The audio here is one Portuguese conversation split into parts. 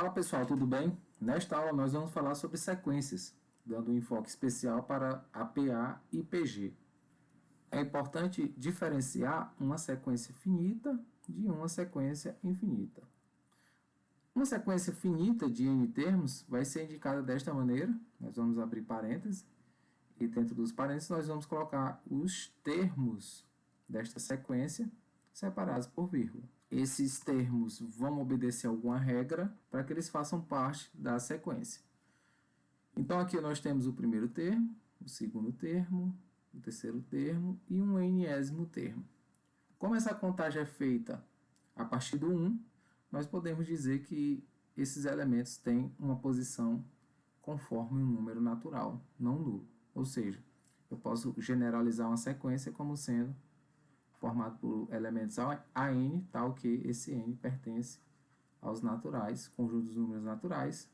Fala pessoal, tudo bem? Nesta aula nós vamos falar sobre sequências, dando um enfoque especial para APA e PG. É importante diferenciar uma sequência finita de uma sequência infinita. Uma sequência finita de n termos vai ser indicada desta maneira. Nós vamos abrir parênteses e dentro dos parênteses nós vamos colocar os termos desta sequência separados por vírgula. Esses termos vão obedecer alguma regra para que eles façam parte da sequência. Então aqui nós temos o primeiro termo, o segundo termo, o terceiro termo e um enésimo termo. Como essa contagem é feita a partir do 1, nós podemos dizer que esses elementos têm uma posição conforme um número natural, não nulo. Ou seja, eu posso generalizar uma sequência como sendo formado por elementos a n, tal que esse n pertence aos naturais, conjunto dos números naturais,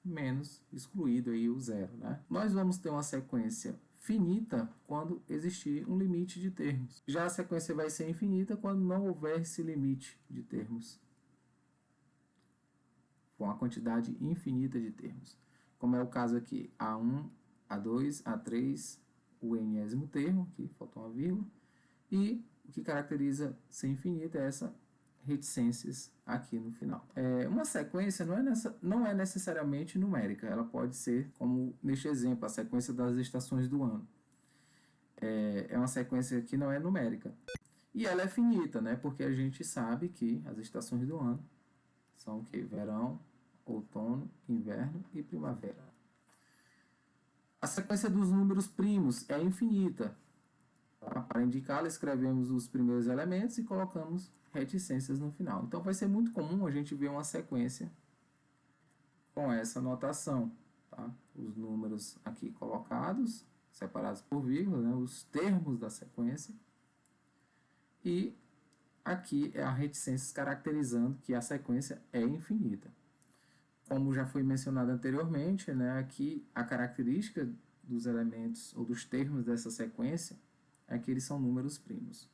menos excluído aí o zero, né? Nós vamos ter uma sequência finita quando existir um limite de termos. Já a sequência vai ser infinita quando não houver esse limite de termos, com a quantidade infinita de termos. Como é o caso aqui, A1, A2, A3, o enésimo termo, que faltou uma vírgula, e o que caracteriza ser infinita é essa reticências aqui no final. Uma sequência não é necessariamente numérica, ela pode ser, como neste exemplo, a sequência das estações do ano. É uma sequência que não é numérica. E ela é finita, né? Porque a gente sabe que as estações do ano são o quê? Verão, outono, inverno e primavera. A sequência dos números primos é infinita. Para indicá-la, escrevemos os primeiros elementos e colocamos reticências no final. Então, vai ser muito comum a gente ver uma sequência com essa notação. Tá? Os números aqui colocados, separados por vírgula, né? Os termos da sequência. E aqui é a reticências caracterizando que a sequência é infinita. Como já foi mencionado anteriormente, né? Aqui a característica dos elementos ou dos termos dessa sequência é que eles são números primos.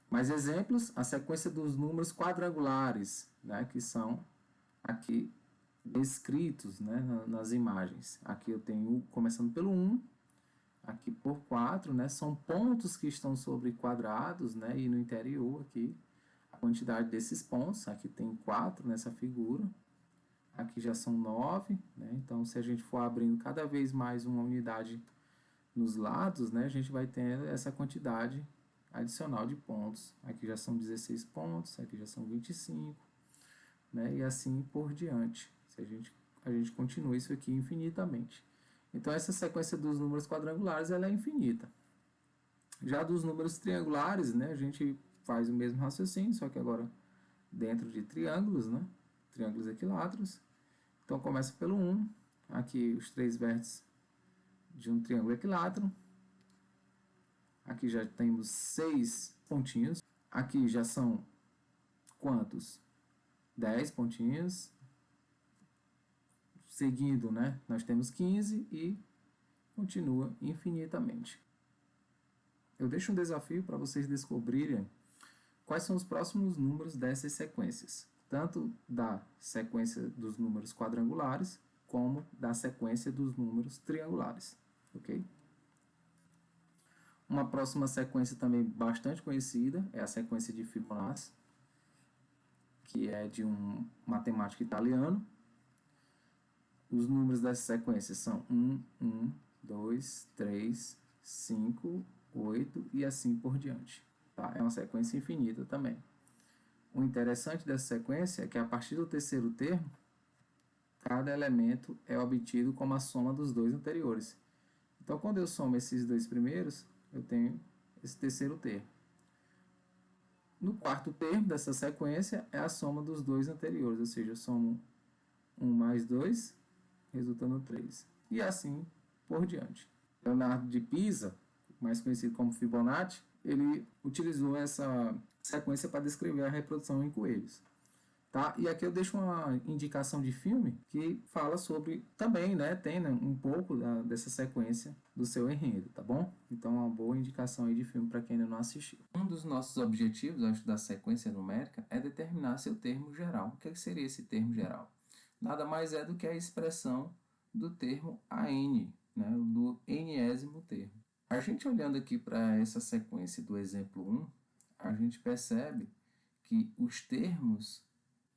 Mais exemplos, a sequência dos números quadrangulares, né, que são aqui descritos, né, nas imagens. Aqui eu tenho, começando pelo 1, aqui por 4, né, são pontos que estão sobre quadrados, né, e no interior aqui a quantidade desses pontos, aqui tem 4 nessa figura, aqui já são 9, né, então se a gente for abrindo cada vez mais uma unidade nos lados, né, a gente vai ter essa quantidade adicional de pontos. Aqui já são 16 pontos, aqui já são 25, né, e assim por diante. Se a gente continua isso aqui infinitamente. Então, essa sequência dos números quadrangulares ela é infinita. Já dos números triangulares, né, a gente faz o mesmo raciocínio, só que agora dentro de triângulos, né, triângulos equilátero. Então, começa pelo 1, aqui os 3 vértices de um triângulo equilátero. Aqui já temos 6 pontinhos. Aqui já são quantos? 10 pontinhos. Seguindo, né, nós temos 15 e continua infinitamente. Eu deixo um desafio para vocês descobrirem quais são os próximos números dessas sequências, tanto da sequência dos números quadrangulares como da sequência dos números triangulares. Ok? Uma próxima sequência também bastante conhecida é a sequência de Fibonacci, que é de um matemático italiano. Os números dessa sequência são 1, 1, 2, 3, 5, 8 e assim por diante. Tá? É uma sequência infinita também. O interessante dessa sequência é que a partir do terceiro termo, cada elemento é obtido como a soma dos dois anteriores. Então, quando eu somo esses dois primeiros, eu tenho esse terceiro termo. No quarto termo dessa sequência é a soma dos dois anteriores, ou seja, eu somo 1 mais 2, resultando 3. E assim por diante. Leonardo de Pisa, mais conhecido como Fibonacci, ele utilizou essa sequência para descrever a reprodução em coelhos. Tá? E aqui eu deixo uma indicação de filme que fala sobre também, né? Tem, né, um pouco dessa sequência do seu enredo, tá bom? Então, é uma boa indicação aí de filme para quem ainda não assistiu. Um dos nossos objetivos, acho, da sequência numérica é determinar seu termo geral. O que, é que seria esse termo geral? Nada mais é do que a expressão do termo AN, né? Do enésimo termo. A gente olhando aqui para essa sequência do exemplo 1, a gente percebe que os termos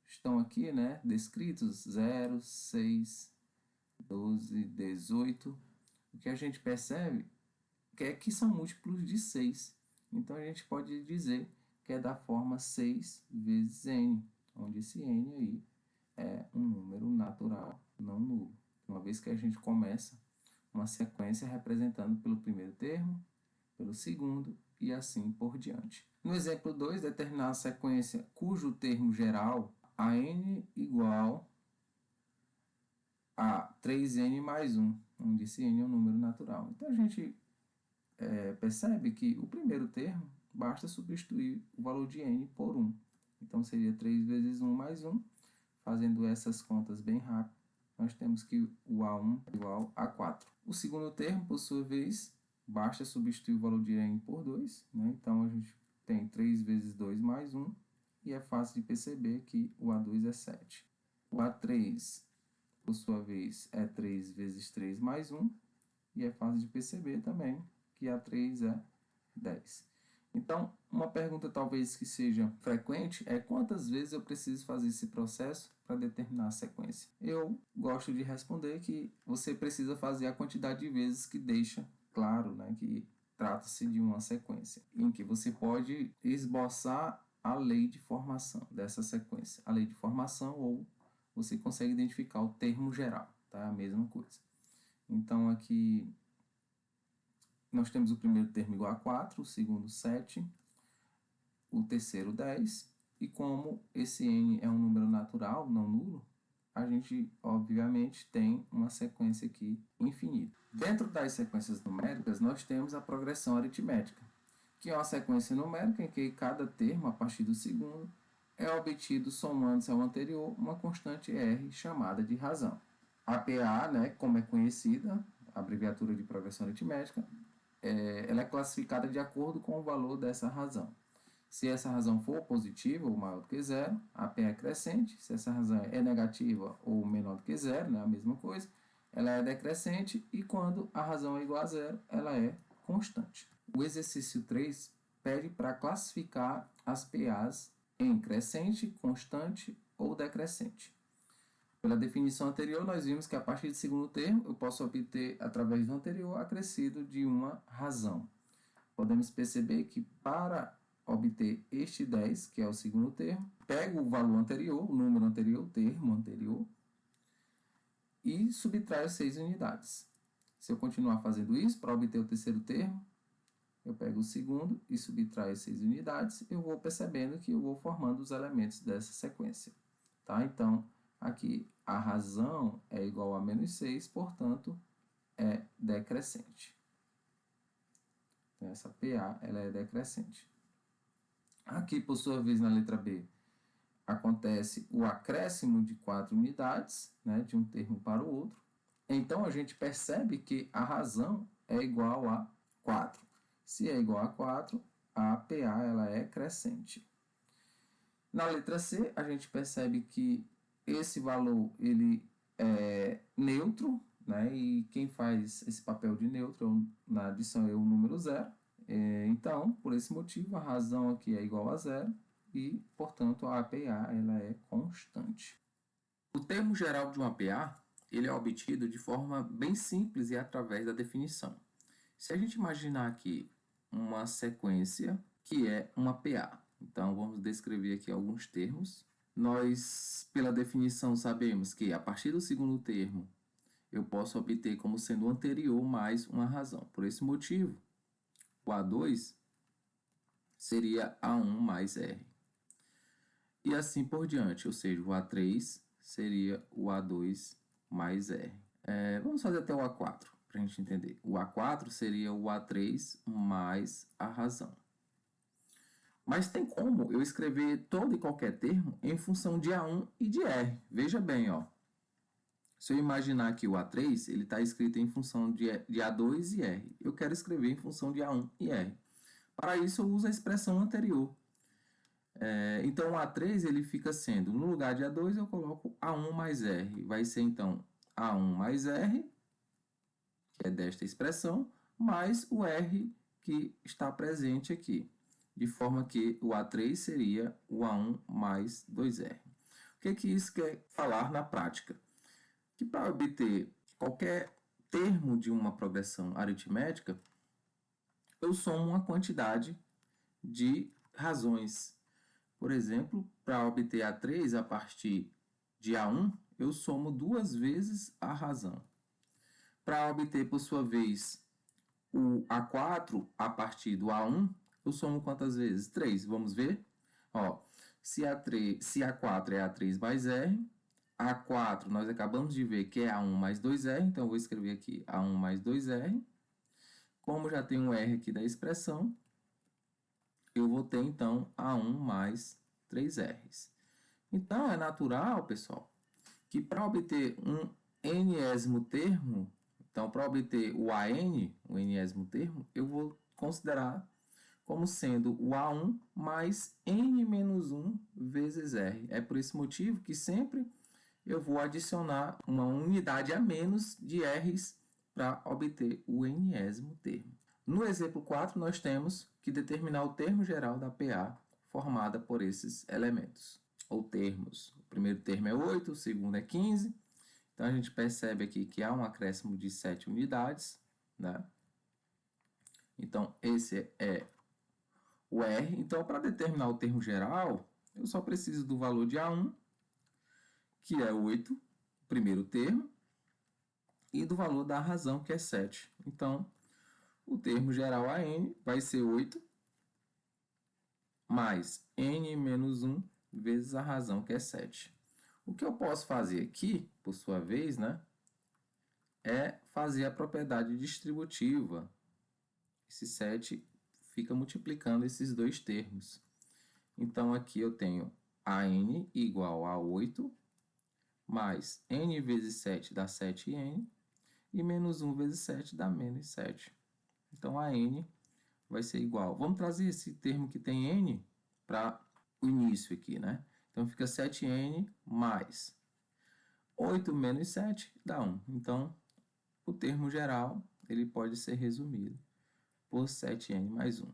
estão aqui, né, descritos 0, 6, 12, 18. O que a gente percebe é que são múltiplos de 6. Então, a gente pode dizer que é da forma 6 vezes n, onde esse n aí é um número natural não nulo. Uma vez que a gente começa uma sequência representando pelo primeiro termo, pelo segundo e assim por diante. No exemplo 2, determinar a sequência cujo termo geral a n igual a 3n mais 1, onde esse n é um número natural. Então, a gente percebe que o primeiro termo basta substituir o valor de n por 1. Então, seria 3 vezes 1 mais 1. Fazendo essas contas bem rápido, nós temos que o A1 é igual a 4. O segundo termo, por sua vez, basta substituir o valor de n por 2. Né? Então, a gente tem 3 vezes 2 mais 1. E é fácil de perceber que o A2 é 7. O A3, por sua vez, é 3 vezes 3 mais 1. E é fácil de perceber também que A3 é 10. Então, uma pergunta talvez que seja frequente é quantas vezes eu preciso fazer esse processo para determinar a sequência. Eu gosto de responder que você precisa fazer a quantidade de vezes que deixa claro, né, que trata-se de uma sequência, em que você pode esboçar a lei de formação dessa sequência. A lei de formação, ou você consegue identificar o termo geral, tá? A mesma coisa. Então, aqui nós temos o primeiro termo igual a 4, o segundo 7, o terceiro 10, e como esse n é um número natural, não nulo, a gente, obviamente, tem uma sequência aqui infinita. Dentro das sequências numéricas, nós temos a progressão aritmética, que é uma sequência numérica em que cada termo, a partir do segundo, é obtido somando-se ao anterior uma constante r chamada de razão. A PA, né, como é conhecida, a abreviatura de progressão aritmética, ela é classificada de acordo com o valor dessa razão. Se essa razão for positiva ou maior do que zero, a P é crescente. Se essa razão é negativa ou menor do que zero, né, a mesma coisa, ela é decrescente. E quando a razão é igual a zero, ela é constante. O exercício 3 pede para classificar as PAs em crescente, constante ou decrescente. Pela definição anterior, nós vimos que a partir do segundo termo, eu posso obter, através do anterior, acrescido de uma razão. Podemos perceber que para obter este 10, que é o segundo termo, pego o valor anterior, o número anterior, o termo anterior, e subtraio 6 unidades. Se eu continuar fazendo isso, para obter o terceiro termo, eu pego o segundo e subtraio 6 unidades, eu vou percebendo que eu vou formando os elementos dessa sequência. Tá? Então, aqui a razão é igual a menos 6, portanto, é decrescente. Então, essa PA ela é decrescente. Aqui, por sua vez, na letra B, acontece o acréscimo de 4 unidades, né, de um termo para o outro. Então, a gente percebe que a razão é igual a 4. Se é igual a 4, a PA ela é crescente. Na letra C, a gente percebe que esse valor ele é neutro, né? E quem faz esse papel de neutro na adição é o número zero. Então, por esse motivo, a razão aqui é igual a zero e, portanto, a APA ela é constante. O termo geral de uma APA ele é obtido de forma bem simples e através da definição. Se a gente imaginar aqui uma sequência que é uma PA, então vamos descrever aqui alguns termos. Nós, pela definição, sabemos que a partir do segundo termo eu posso obter como sendo o anterior mais uma razão. Por esse motivo, o A2 seria A1 mais R. E assim por diante, ou seja, o A3 seria o A2 mais R. Vamos fazer até o A4, para a gente entender. O A4 seria o A3 mais a razão. Mas tem como eu escrever todo e qualquer termo em função de A1 e de R. Veja bem, ó. Se eu imaginar que o A3 ele está escrito em função de A2 e R. Eu quero escrever em função de A1 e R. Para isso, eu uso a expressão anterior. Então, o A3 ele fica sendo, no lugar de A2, eu coloco A1 mais R. Vai ser, então, A1 mais R, que é desta expressão, mais o R que está presente aqui. De forma que o A3 seria o A1 mais 2R. O que isso quer falar na prática? Que para obter qualquer termo de uma progressão aritmética, eu somo uma quantidade de razões. Por exemplo, para obter A3 a partir de A1, eu somo duas vezes a razão. Para obter, por sua vez, o A4 a partir do A1, eu somo quantas vezes? 3. Vamos ver? Ó, se A4 é A3 mais R, A4 nós acabamos de ver que é A1 mais 2R, então eu vou escrever aqui A1 mais 2R. Como já tem um R aqui da expressão, eu vou ter então A1 mais 3Rs. Então é natural, pessoal, que para obter um enésimo termo, então para obter o AN, o enésimo termo, eu vou considerar como sendo o A1 mais N menos 1 vezes R. É por esse motivo que sempre eu vou adicionar uma unidade a menos de R's para obter o enésimo termo. No exemplo 4, nós temos que determinar o termo geral da PA formada por esses elementos, ou termos. O primeiro termo é 8, o segundo é 15. Então, a gente percebe aqui que há um acréscimo de 7 unidades, né? Então, esse é o R. Então, para determinar o termo geral, eu só preciso do valor de A1, que é 8, o primeiro termo, e do valor da razão, que é 7. Então, o termo geral AN vai ser 8 mais N menos 1 vezes a razão, que é 7. O que eu posso fazer aqui, por sua vez, né, é fazer a propriedade distributiva. Esse 7 fica multiplicando esses dois termos. Então, aqui eu tenho AN igual a 8, mais N vezes 7 dá 7N, e menos 1 vezes 7 dá menos 7. Então, AN vai ser igual. Vamos trazer esse termo que tem N para o início aqui, né? Então, fica 7N mais 8 menos 7 dá 1. Então, o termo geral ele pode ser resumido por 7N mais 1.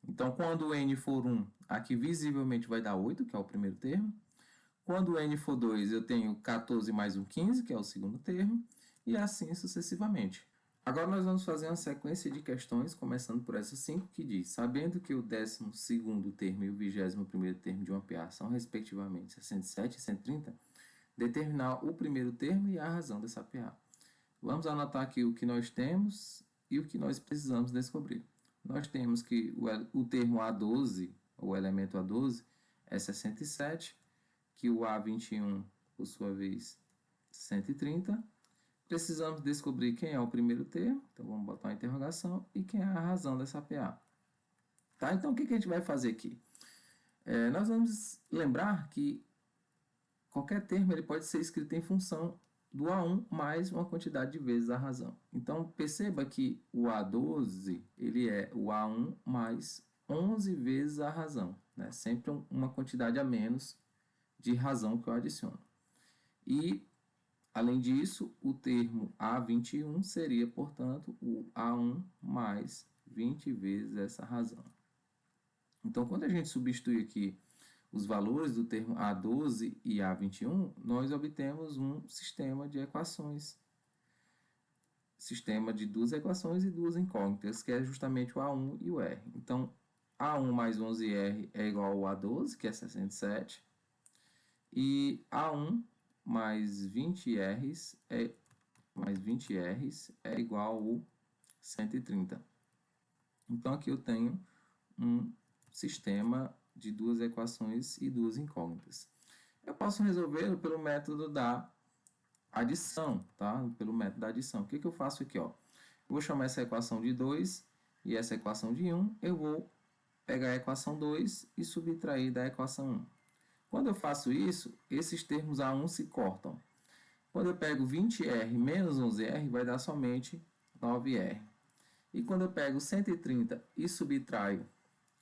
Então, quando o N for 1, aqui visivelmente vai dar 8, que é o primeiro termo. Quando o N for 2, eu tenho 14 mais 1, 15, que é o segundo termo. E assim sucessivamente. Agora nós vamos fazer uma sequência de questões, começando por essa 5, que diz: sabendo que o 12º termo e o 21º termo de uma PA são, respectivamente, 67 e 130, determinar o primeiro termo e a razão dessa PA. Vamos anotar aqui o que nós temos e o que nós precisamos descobrir. Nós temos que o termo A12, o elemento A12, é 67, que o A21, por sua vez, 130. Precisamos descobrir quem é o primeiro termo, então vamos botar uma interrogação, e quem é a razão dessa PA. Tá? Então, o que a gente vai fazer aqui? Nós vamos lembrar que qualquer termo ele pode ser escrito em função do A1 mais uma quantidade de vezes a razão. Então, perceba que o A12 ele é o A1 mais 11 vezes a razão. Né? Sempre uma quantidade a menos de razão que eu adiciono. E, além disso, o termo A21 seria, portanto, o A1 mais 20 vezes essa razão. Então, quando a gente substitui aqui os valores do termo A12 e A21, nós obtemos um sistema de equações. Sistema de duas equações e duas incógnitas, que é justamente o A1 e o R. Então, A1 mais 11R é igual ao A12, que é 67, e A1 mais 20Rs é igual ao 130. Então, aqui eu tenho um sistema de duas equações e duas incógnitas. Eu posso resolvê-lo pelo método da adição, tá? Pelo método da adição. O que eu faço aqui, ó? Eu vou chamar essa equação de 2 e essa equação de 1. Eu vou pegar a equação 2 e subtrair da equação 1. Quando eu faço isso, esses termos A1 se cortam. Quando eu pego 20R menos 11R, vai dar somente 9R. E quando eu pego 130 e subtraio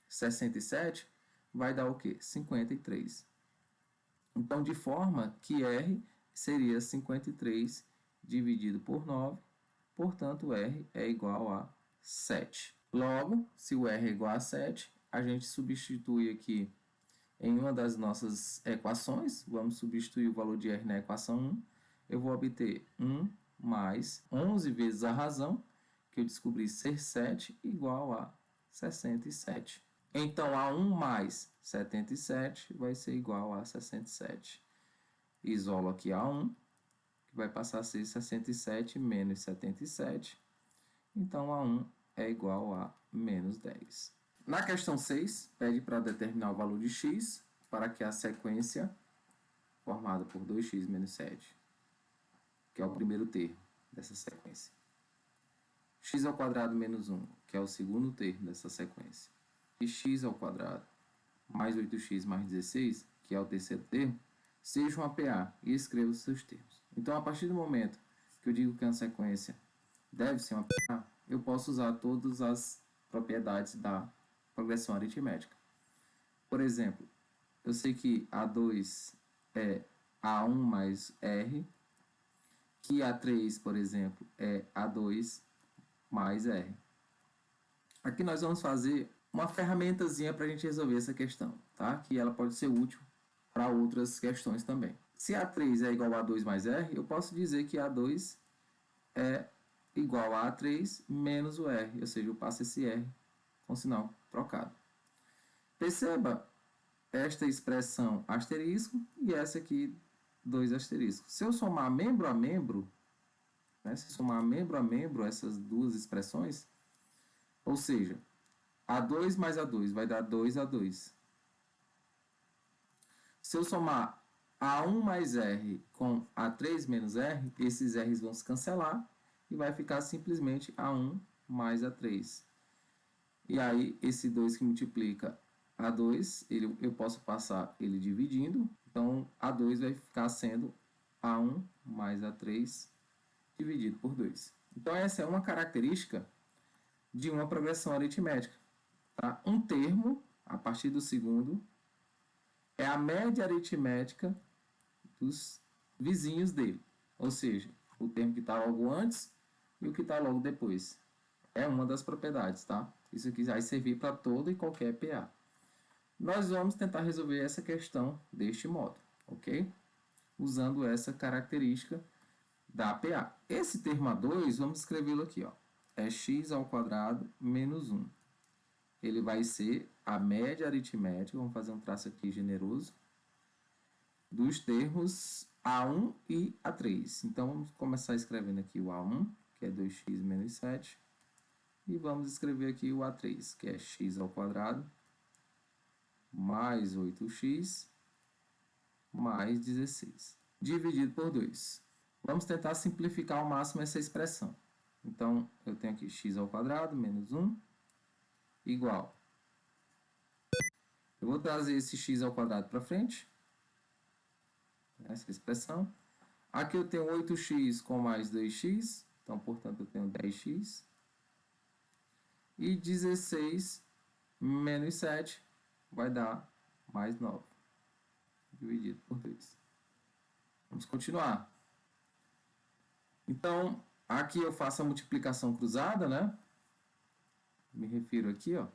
67, vai dar o quê? 53. Então, de forma que R seria 53 dividido por 9, portanto, R é igual a 7. Logo, se o R é igual a 7, a gente substitui aqui em uma das nossas equações, vamos substituir o valor de R na equação 1, eu vou obter 1 mais 11 vezes a razão, que eu descobri ser 7, igual a 67. Então, a 1 mais 77 vai ser igual a 67. Isolo aqui a 1, que vai passar a ser 67 menos 77. Então, a 1 é igual a menos 10. Na questão 6, pede para determinar o valor de x para que a sequência formada por 2x menos 7, que é o primeiro termo dessa sequência, x ao quadrado menos 1, que é o segundo termo dessa sequência, e x ao quadrado mais 8x mais 16, que é o terceiro termo, seja um APA e escreva os seus termos. Então, a partir do momento que eu digo que uma sequência deve ser um APA, eu posso usar todas as propriedades da progressão aritmética. Por exemplo, eu sei que A2 é A1 mais R, que A3, por exemplo, é A2 mais R. Aqui nós vamos fazer uma ferramentazinha para a gente resolver essa questão, tá? Que ela pode ser útil para outras questões também. Se A3 é igual a A2 mais R, eu posso dizer que A2 é igual a A3 menos o R, ou seja, eu passo esse R com sinal trocado. Perceba esta expressão asterisco e essa aqui, 2 asteriscos. Se eu somar membro a membro, né, se somar membro a membro essas duas expressões, ou seja, A2 mais A2 vai dar 2A2. Se eu somar A1 mais R com A3 menos R, esses R's vão se cancelar e vai ficar simplesmente A1 mais A3. E aí, esse 2 que multiplica A2, eu posso passar ele dividindo. Então, A2 vai ficar sendo A1 mais A3 dividido por 2. Então, essa é uma característica de uma progressão aritmética. Tá? Um termo, a partir do segundo, é a média aritmética dos vizinhos dele. Ou seja, o termo que está logo antes e o que está logo depois. É uma das propriedades, tá? Isso aqui vai servir para todo e qualquer PA. Nós vamos tentar resolver essa questão deste modo, ok? Usando essa característica da PA. Esse termo A2, vamos escrevê-lo aqui, ó. É x ao quadrado menos 1. Ele vai ser a média aritmética, vamos fazer um traço aqui generoso, dos termos A1 e A3. Então, vamos começar escrevendo aqui o A1, que é 2x menos 7. E vamos escrever aqui o A3, que é x ao quadrado mais 8x mais 16, dividido por 2. Vamos tentar simplificar ao máximo essa expressão. Então, eu tenho aqui x ao quadrado menos 1 igual. Eu vou trazer esse x ao quadrado para frente, essa expressão. Aqui eu tenho 8x com mais 2x, então, portanto, eu tenho 10x. E 16 menos 7 vai dar mais 9, dividido por 2. Vamos continuar. Então, aqui eu faço a multiplicação cruzada, né? Me refiro aqui, ó.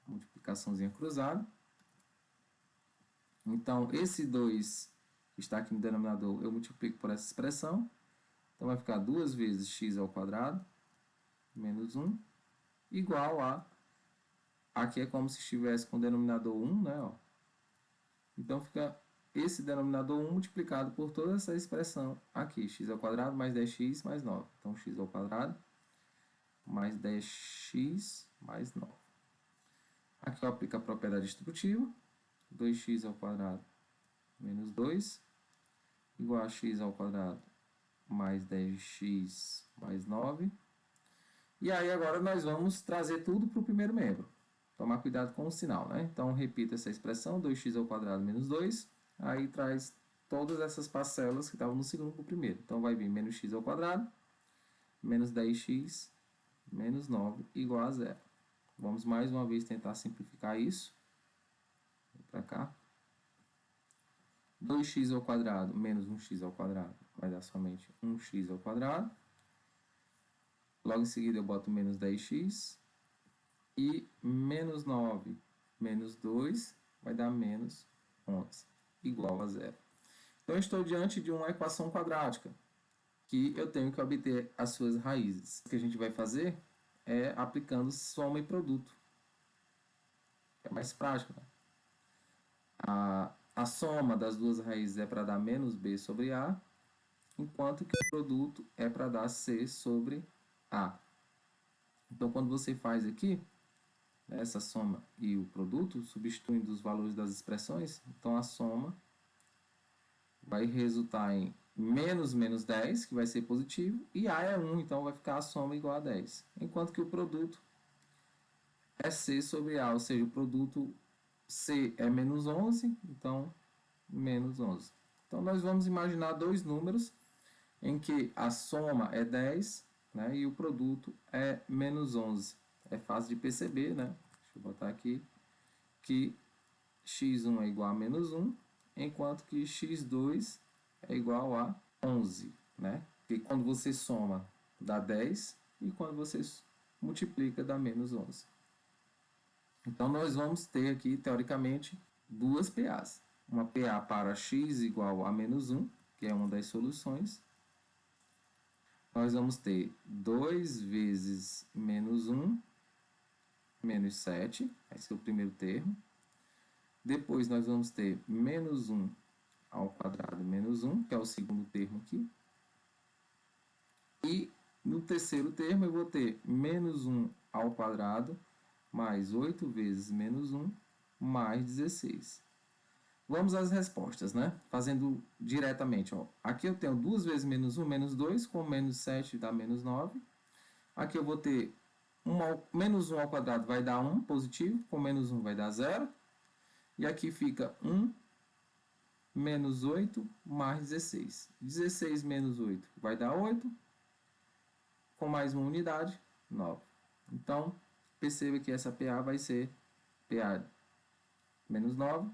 Multiplicaçãozinha cruzada. Então, esse 2 que está aqui no denominador, eu multiplico por essa expressão. Então, vai ficar 2 vezes x ao quadrado menos 1 igual a... Aqui é como se estivesse com o denominador 1, né? Ó. Então, fica esse denominador 1 multiplicado por toda essa expressão aqui, x ao quadrado mais 10x mais 9. Então, x ao quadrado mais 10x mais 9. Aqui eu aplico a propriedade distributiva, 2x ao quadrado menos 2, igual a x ao quadrado mais 10x mais 9. E aí agora nós vamos trazer tudo para o primeiro membro. tomar cuidado com o sinal, né? Então, repita essa expressão, 2x ao quadrado menos 2, aí traz todas essas parcelas que estavam no segundo para o primeiro. Então, vai vir menos x ao quadrado, menos 10x, menos 9, igual a zero. Vamos mais uma vez tentar simplificar isso. Para cá. 2x ao quadrado menos 1x ao quadrado vai dar somente 1x ao quadrado. Logo em seguida eu boto menos 10x. E menos 9 menos 2 vai dar menos 11, igual a zero. Então, eu estou diante de uma equação quadrática, que eu tenho que obter as suas raízes. O que a gente vai fazer é aplicando soma e produto. É mais prático, né? A soma das duas raízes é para dar menos b sobre a, enquanto que o produto é para dar c sobre a. Então, quando você faz aqui, essa soma e o produto, substituindo os valores das expressões, então a soma vai resultar em menos 10, que vai ser positivo, e a é 1, então vai ficar a soma igual a 10. Enquanto que o produto é c sobre a, ou seja, o produto c é menos 11, então menos 11. Então nós vamos imaginar dois números em que a soma é 10, né, e o produto é menos 11. É fácil de perceber, né? Deixa eu botar aqui que x1 é igual a menos 1, enquanto que x2 é igual a 11, né? Porque quando você soma dá 10 e quando você multiplica dá menos 11. Então nós vamos ter aqui, teoricamente, duas PAs. Uma PA para x igual a menos 1, que é uma das soluções. Nós vamos ter 2 vezes menos 1, menos 7, esse é o primeiro termo. Depois nós vamos ter menos 1 ao quadrado menos 1, que é o segundo termo aqui. E no terceiro termo eu vou ter menos 1 ao quadrado mais 8 vezes menos 1 mais 16. Vamos às respostas, né? Fazendo diretamente, ó. Aqui eu tenho 2 vezes menos 1, menos 2, com menos 7 dá menos 9. Aqui eu vou ter menos 1 ao quadrado vai dar 1 positivo, com menos 1 vai dar 0. E aqui fica 1 menos 8 mais 16. 16 menos 8 vai dar 8. Com mais uma unidade, 9. Então, perceba que essa PA vai ser PA menos 9,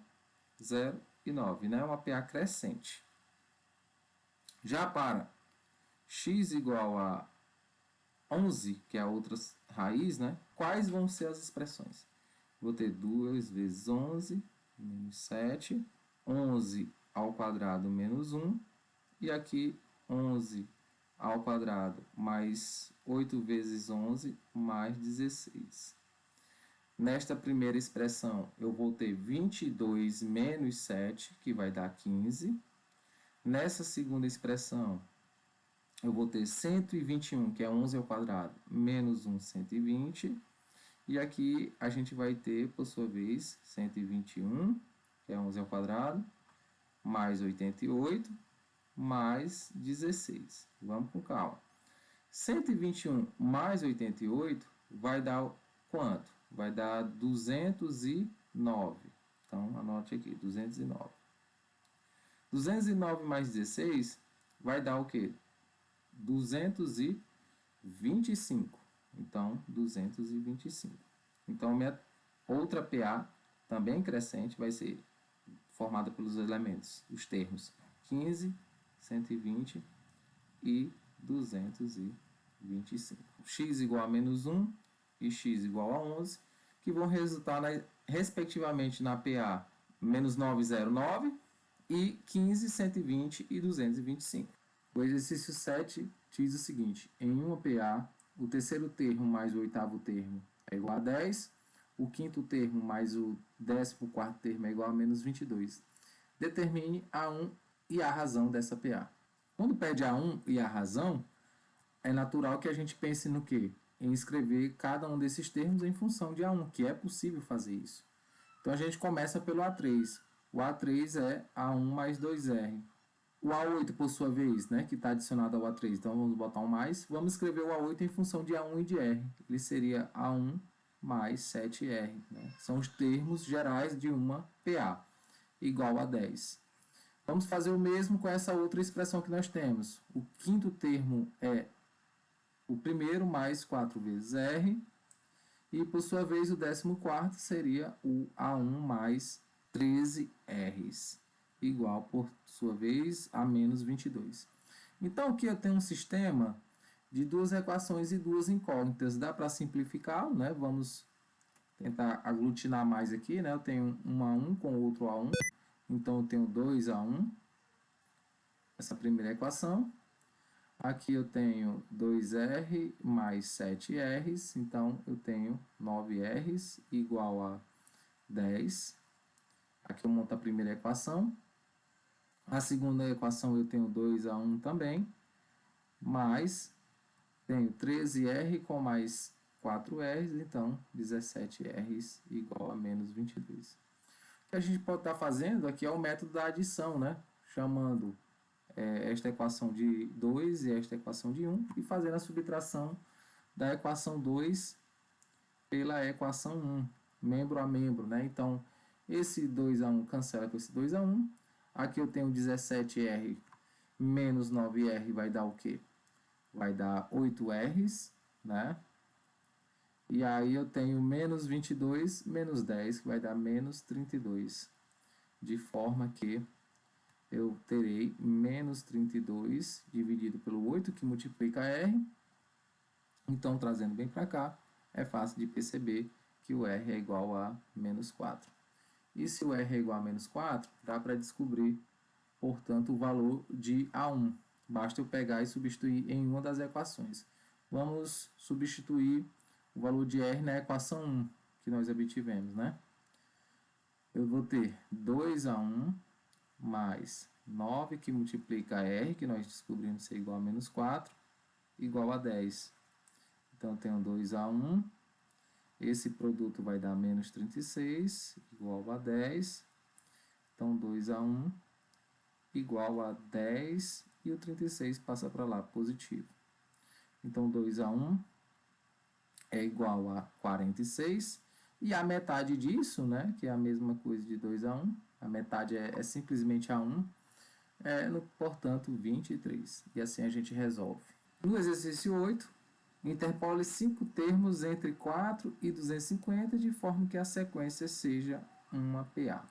0 e 9, né? Uma PA crescente. Já para x igual a 11, que é a outra raiz, né? Quais vão ser as expressões? Vou ter 2 vezes 11, menos 7, 11 ao quadrado menos 1, e aqui 11 ao quadrado mais 8 vezes 11 mais 16. Nesta primeira expressão, eu vou ter 22 menos 7, que vai dar 15. Nessa segunda expressão, eu vou ter 121, que é 11 ao quadrado, menos 1, 120. E aqui a gente vai ter, por sua vez, 121, que é 11 ao quadrado, mais 88, mais 16. Vamos com calma. 121 mais 88 vai dar quanto? Vai dar 209. Então, anote aqui, 209. 209 mais 16 vai dar o quê? 225. Então, 225. Então, minha outra PA, também crescente, vai ser formada pelos elementos, os termos 15, 120 e 225. X igual a menos 1 e x igual a 11, que vão resultar, respectivamente, na PA menos 909 e 15, 120 e 225. O exercício 7 diz o seguinte: em uma PA, o terceiro termo mais o oitavo termo é igual a 10, o quinto termo mais o 14º termo é igual a menos 22. Determine A1 e a razão dessa PA. Quando pede A1 e a razão, é natural que a gente pense no quê? Em escrever cada um desses termos em função de A1, que é possível fazer isso. Então a gente começa pelo A3. O A3 é A1 mais 2R. O A8, por sua vez, né, que está adicionado ao A3, então vamos botar um mais. Vamos escrever o A8 em função de A1 e de R. Ele seria A1 mais 7R, né? São os termos gerais de uma PA, igual a 10. Vamos fazer o mesmo com essa outra expressão que nós temos. O quinto termo é o primeiro mais 4 vezes R, e por sua vez o 14º seria o A1 mais 13 R's, igual por sua vez a menos 22. Então aqui eu tenho um sistema de duas equações e duas incógnitas. Dá para simplificar, né? Vamos tentar aglutinar mais aqui, né? Eu tenho um A1 com outro A1, então eu tenho 2A1, essa primeira equação. Aqui eu tenho 2R mais 7Rs, então eu tenho 9Rs igual a 10. Aqui eu monto a primeira equação. A segunda equação eu tenho 2A1 também, mais tenho 13R com mais 4Rs, então 17Rs igual a menos 22. O que a gente pode estar fazendo aqui é o método da adição, né? Chamando esta equação de 2 e esta equação de 1 e fazendo a subtração da equação 2 pela equação 1, membro a membro, né? Então, esse 2A1 cancela com esse 2A1. Aqui eu tenho 17R menos 9R vai dar o quê? Vai dar 8Rs, né? E aí eu tenho menos 22 menos 10, que vai dar menos 32. De forma que eu terei menos 32 dividido pelo 8, que multiplica R. Então, trazendo bem para cá, é fácil de perceber que o R é igual a menos 4. E se o R é igual a menos 4, dá para descobrir, portanto, o valor de A1. Basta eu pegar e substituir em uma das equações. Vamos substituir o valor de R na equação 1 que nós obtivemos, né? Eu vou ter 2A1 mais 9, que multiplica R, que nós descobrimos ser igual a menos 4, igual a 10. Então, eu tenho 2A1, esse produto vai dar menos 36, igual a 10. Então, 2A1 igual a 10, e o 36 passa para lá, positivo. Então, 2A1 é igual a 46, e a metade disso, né, que é a mesma coisa de 2A1, a metade é simplesmente A1, portanto, 23. E assim a gente resolve. No exercício 8, interpole 5 termos entre 4 e 250, de forma que a sequência seja uma PA.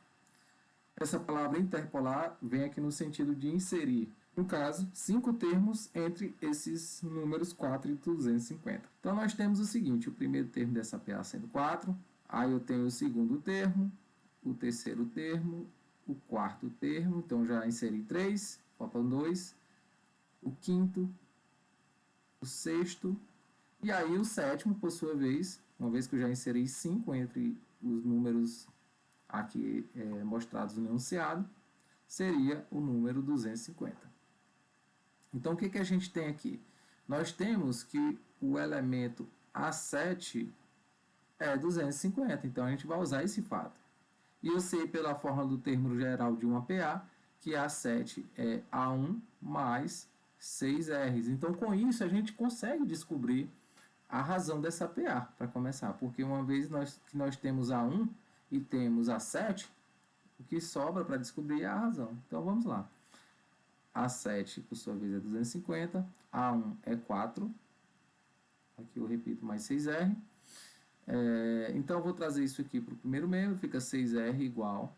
Essa palavra interpolar vem aqui no sentido de inserir, no caso, 5 termos entre esses números 4 e 250. Então, nós temos o seguinte: o primeiro termo dessa PA sendo 4, aí eu tenho o segundo termo, o terceiro termo, o quarto termo, então já inseri 3, faltam 2, o quinto, o sexto, e aí o sétimo, por sua vez, uma vez que eu já inseri 5 entre os números aqui mostrados no enunciado, seria o número 250. Então, o que a gente tem aqui? Nós temos que o elemento A7 é 250, então a gente vai usar esse fato. E eu sei pela fórmula do termo geral de uma PA que A7 é A1 mais 6Rs. Então, com isso, a gente consegue descobrir a razão dessa PA, para começar. Porque uma vez que nós temos A1 e temos A7, o que sobra para descobrir é a razão. Então, vamos lá. A7, por sua vez, é 250. A1 é 4. Aqui eu repito mais 6R. Então, eu vou trazer isso aqui para o primeiro membro. Fica 6R igual.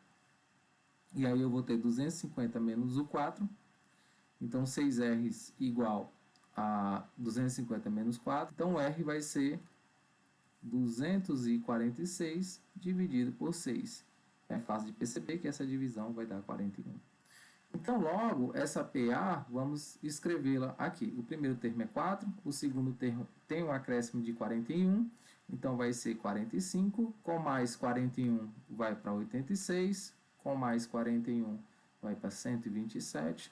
E aí eu vou ter 250 menos o 4. Então, 6R igual a 250 menos 4. Então, o R vai ser 246 dividido por 6. É fácil de perceber que essa divisão vai dar 41. Então, logo, essa PA, vamos escrevê-la aqui. O primeiro termo é 4, o segundo termo tem um acréscimo de 41, então vai ser 45, com mais 41 vai para 86, com mais 41 vai para 127,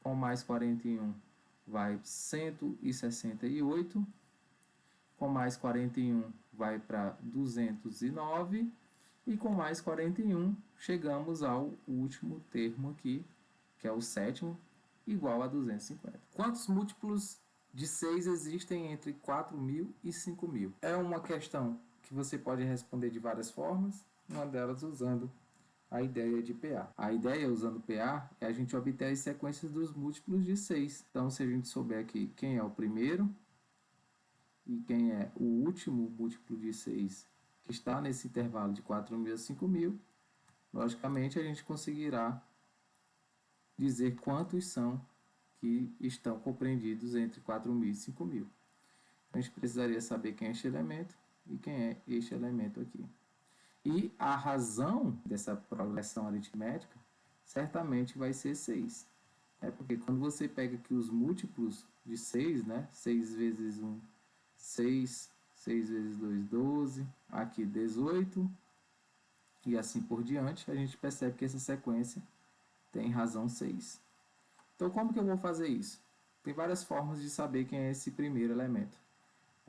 com mais 41 vai 168, com mais 41 vai para 209, e com mais 41 chegamos ao último termo aqui, que é o sétimo, igual a 250. Quantos múltiplos de 6 existem entre 4.000 e 5.000? É uma questão que você pode responder de várias formas, uma delas usando a ideia de PA. A ideia usando PA é a gente obter as sequências dos múltiplos de 6. Então, se a gente souber aqui quem é o primeiro e quem é o último múltiplo de 6 que está nesse intervalo de 4.000 a 5.000, logicamente a gente conseguirá dizer quantos são que estão compreendidos entre 4.000 e 5.000. A gente precisaria saber quem é este elemento e quem é este elemento aqui. E a razão dessa progressão aritmética certamente vai ser 6. É porque quando você pega aqui os múltiplos de 6, né? 6 vezes 1, 6, 6 vezes 2, 12, aqui 18, e assim por diante, a gente percebe que essa sequência tem razão 6. Então, como que eu vou fazer isso? Tem várias formas de saber quem é esse primeiro elemento.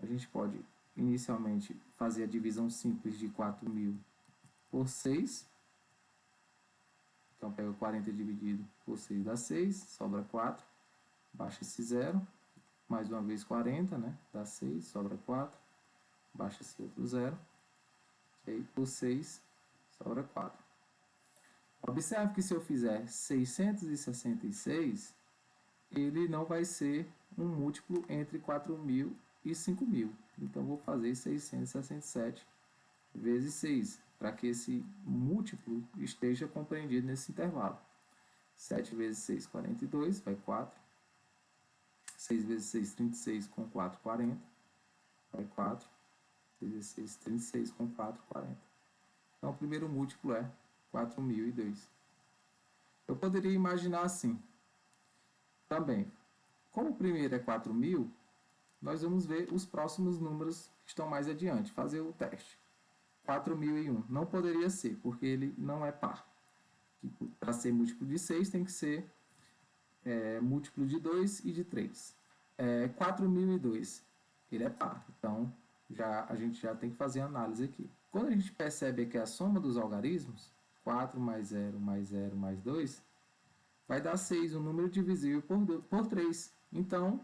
A gente pode, inicialmente, fazer a divisão simples de 4.000 por 6. Então, pega 40 dividido por 6 dá 6, sobra 4. Baixa esse 0. Mais uma vez 40, né? Dá 6, sobra 4. Baixa esse outro 0. E aí, por 6, sobra 4. Observe que se eu fizer 666, ele não vai ser um múltiplo entre 4.000 e 5.000. Então, vou fazer 667 vezes 6, para que esse múltiplo esteja compreendido nesse intervalo. 7 vezes 6, 42, vai 4. 6 vezes 6, 36, com 4, 40. Vai 4. 6 vezes 6, 36, com 4, 40. Então, o primeiro múltiplo é 4.002. Eu poderia imaginar assim, também, como o primeiro é 4.000, nós vamos ver os próximos números que estão mais adiante, fazer o teste. 4.001 não poderia ser, porque ele não é par. Para ser múltiplo de 6 tem que ser múltiplo de 2 e de 3. 4.002, ele é par, então a gente já tem que fazer a análise aqui. Quando a gente percebe que a soma dos algarismos, 4 mais 0 mais 0 mais 2, vai dar 6, um número divisível por 3. Então,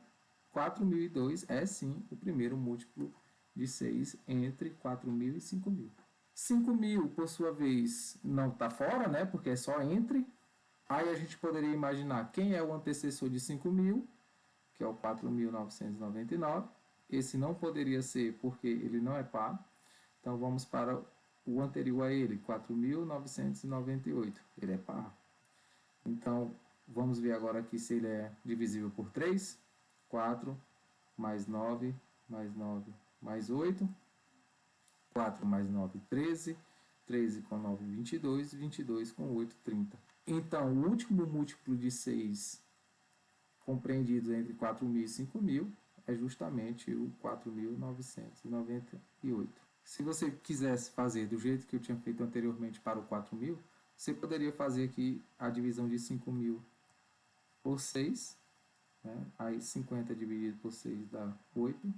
4.002 é sim o primeiro múltiplo de 6 entre 4.000 e 5.000. 5.000, por sua vez, não está fora, né? Porque é só entre. Aí a gente poderia imaginar quem é o antecessor de 5.000, que é o 4.999. Esse não poderia ser porque ele não é par. Então vamos para o anterior a ele, 4.998. Ele é par. Então vamos ver agora aqui se ele é divisível por 3. 4 mais 9 mais 9 mais 8. 4 mais 9, 13. 13 com 9, 22. 22 com 8, 30. Então, o último múltiplo de 6 compreendido entre 4.000 e 5.000 é justamente o 4.998. Se você quisesse fazer do jeito que eu tinha feito anteriormente para o 4.000, você poderia fazer aqui a divisão de 5.000 por 6. Né? Aí 50 dividido por 6 dá 8.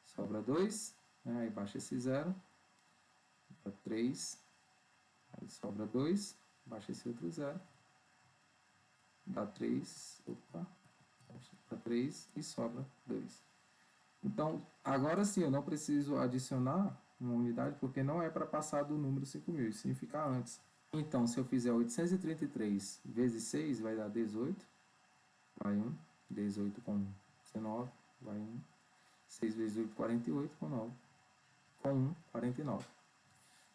Sobra 2. Né? Aí baixa esse 0. Dá 3. Aí sobra 2. Baixa esse outro 0. Dá 3. Opa. Dá 3 e sobra 2. Então, agora sim, eu não preciso adicionar uma unidade, porque não é para passar do número 5.000, isso significa antes. Então, se eu fizer 833 vezes 6, vai dar 18, vai 1. 18 com 19, vai 1. 6 vezes 8, 48, com 9. Com 1, 49.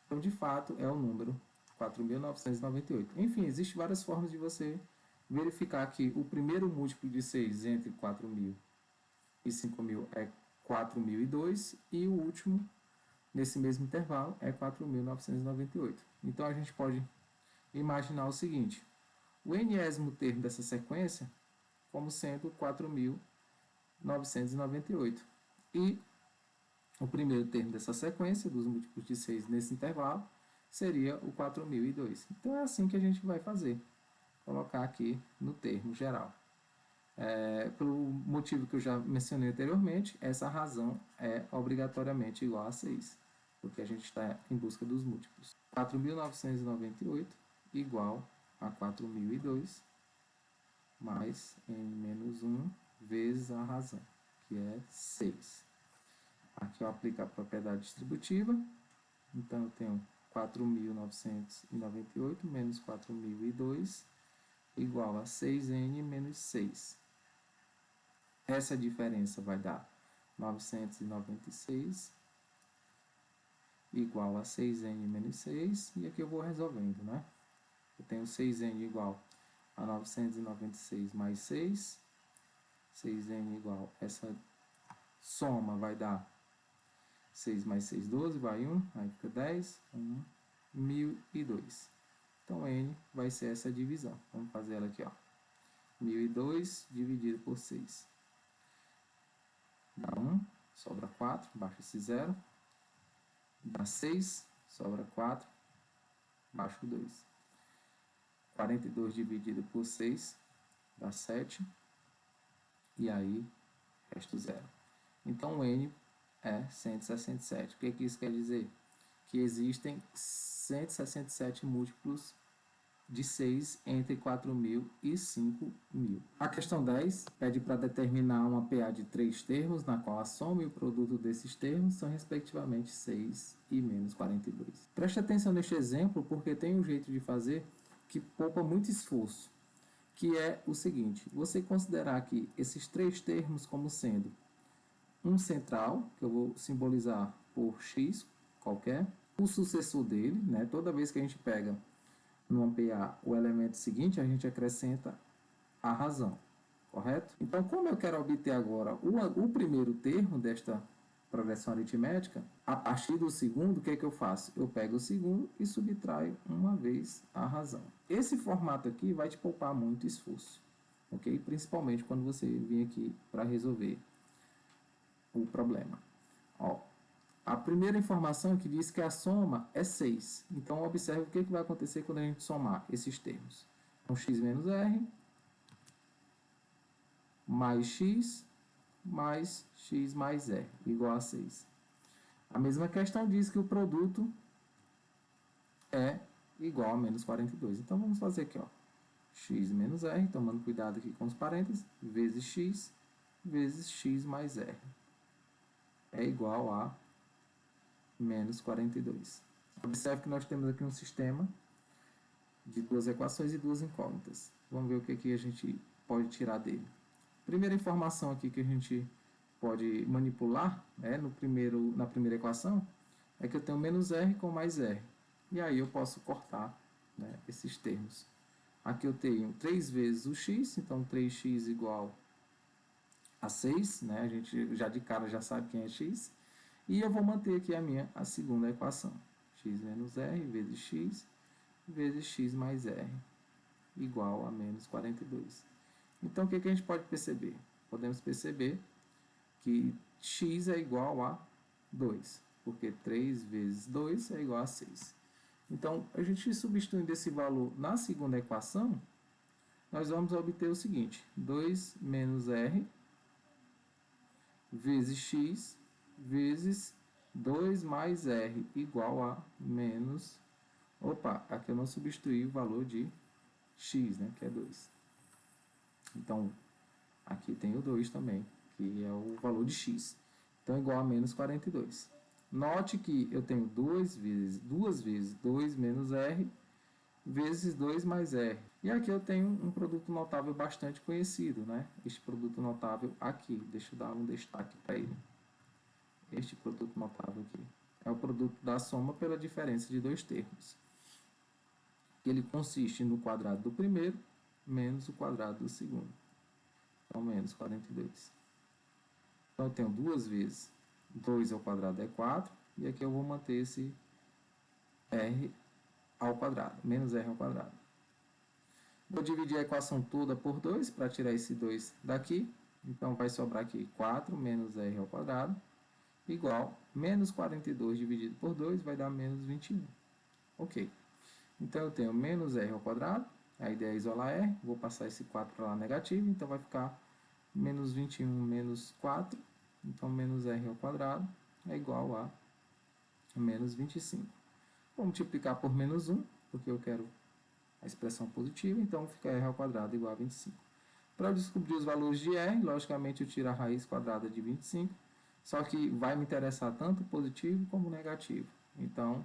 Então, de fato, é o número 4.998. Enfim, existem várias formas de você verificar que o primeiro múltiplo de 6 entre 4.000 e 5.000 é 4.002 e o último, nesse mesmo intervalo, é 4.998. Então, a gente pode imaginar o seguinte: o enésimo termo dessa sequência como sendo 4.998. E o primeiro termo dessa sequência, dos múltiplos de 6 nesse intervalo, seria o 4.002. Então, é assim que a gente vai fazer. Colocar aqui no termo geral. Pelo motivo que eu já mencionei anteriormente, essa razão é obrigatoriamente igual a 6, porque a gente está em busca dos múltiplos. 4.998 igual a 4.002 mais n menos 1 vezes a razão, que é 6. Aqui eu aplico a propriedade distributiva. Então, eu tenho 4.998 menos 4.002 igual a 6n menos 6. Essa diferença vai dar 996 igual a 6n menos 6. E aqui eu vou resolvendo, né? Eu tenho 6n igual a 996 mais 6. 6n igual, essa soma vai dar 6 mais 6, 12, vai 1, aí fica 10, 1, 1002. Então, n vai ser essa divisão. Vamos fazer ela aqui, ó. 1002 dividido por 6. Dá 1, sobra 4, baixa esse 0. Dá 6, sobra 4, baixa o 2. 42 dividido por 6 dá 7. E aí, resta 0. Então, o n é 167. O que isso quer dizer? Que existem 167 múltiplos de 6 entre 4.000 e 5.000. A questão 10 pede para determinar uma PA de 3 termos, na qual a soma e o produto desses termos são respectivamente 6 e menos 42. Preste atenção neste exemplo, porque tem um jeito de fazer que poupa muito esforço, que é o seguinte: você considerar aqui esses 3 termos como sendo um central, que eu vou simbolizar por x qualquer, o sucessor dele, né? Toda vez que a gente pega numa PA o elemento seguinte, a gente acrescenta a razão, correto? Então, como eu quero obter agora o primeiro termo desta progressão aritmética, a partir do segundo, o que é que eu faço? Eu pego o segundo e subtraio uma vez a razão. Esse formato aqui vai te poupar muito esforço, ok? Principalmente quando você vir aqui para resolver o problema. Ó, a primeira informação que diz que a soma é 6. Então, observe o que vai acontecer quando a gente somar esses termos. Então, x menos r mais x mais r igual a 6. A mesma questão diz que o produto é igual a menos 42. Então, vamos fazer aqui, ó, x menos r, tomando cuidado aqui com os parênteses, vezes x mais r é igual a menos 42. Observe que nós temos aqui um sistema de duas equações e duas incógnitas. Vamos ver o que a gente pode tirar dele. Primeira informação aqui que a gente pode manipular, né, na primeira equação, é que eu tenho menos r com mais r. E aí eu posso cortar, né, esses termos. Aqui eu tenho 3 vezes o x, então 3x igual a 6, né? A gente já de cara já sabe quem é x. E eu vou manter aqui a segunda equação. X menos r vezes x mais r igual a menos 42. Então, o que a gente pode perceber? Podemos perceber que x é igual a 2, porque 3 vezes 2 é igual a 6. Então, a gente substituindo esse valor na segunda equação, nós vamos obter o seguinte: 2 menos r vezes x vezes 2 mais r igual a menos... Opa, aqui eu não substituí o valor de x, né, que é 2. Então, aqui tem o 2 também, que é o valor de x. Então, igual a menos 42. Note que eu tenho 2 vezes 2 menos r vezes 2 mais r. E aqui eu tenho um produto notável bastante conhecido, né? Este produto notável aqui. Deixa eu dar um destaque para ele. Este produto notável aqui é o produto da soma pela diferença de dois termos. Ele consiste no quadrado do primeiro menos o quadrado do segundo. Então, menos 42. Então, eu tenho 2 vezes 2 ao quadrado é 4. E aqui eu vou manter esse r ao quadrado, menos r ao quadrado. Vou dividir a equação toda por 2 para tirar esse 2 daqui. Então, vai sobrar aqui 4 menos r ao quadrado igual menos 42 dividido por 2 vai dar menos 21. Ok. Então, eu tenho menos r ao quadrado. A ideia é isolar r. Vou passar esse 4 para lá negativo. Então, vai ficar menos 21 menos 4. Então, menos r ao quadrado é igual a menos 25. Vou multiplicar por menos 1, porque eu quero a expressão positiva. Então, fica r ao quadrado igual a 25. Para descobrir os valores de r, logicamente, eu tiro a raiz quadrada de 25. Só que vai me interessar tanto positivo como negativo. Então,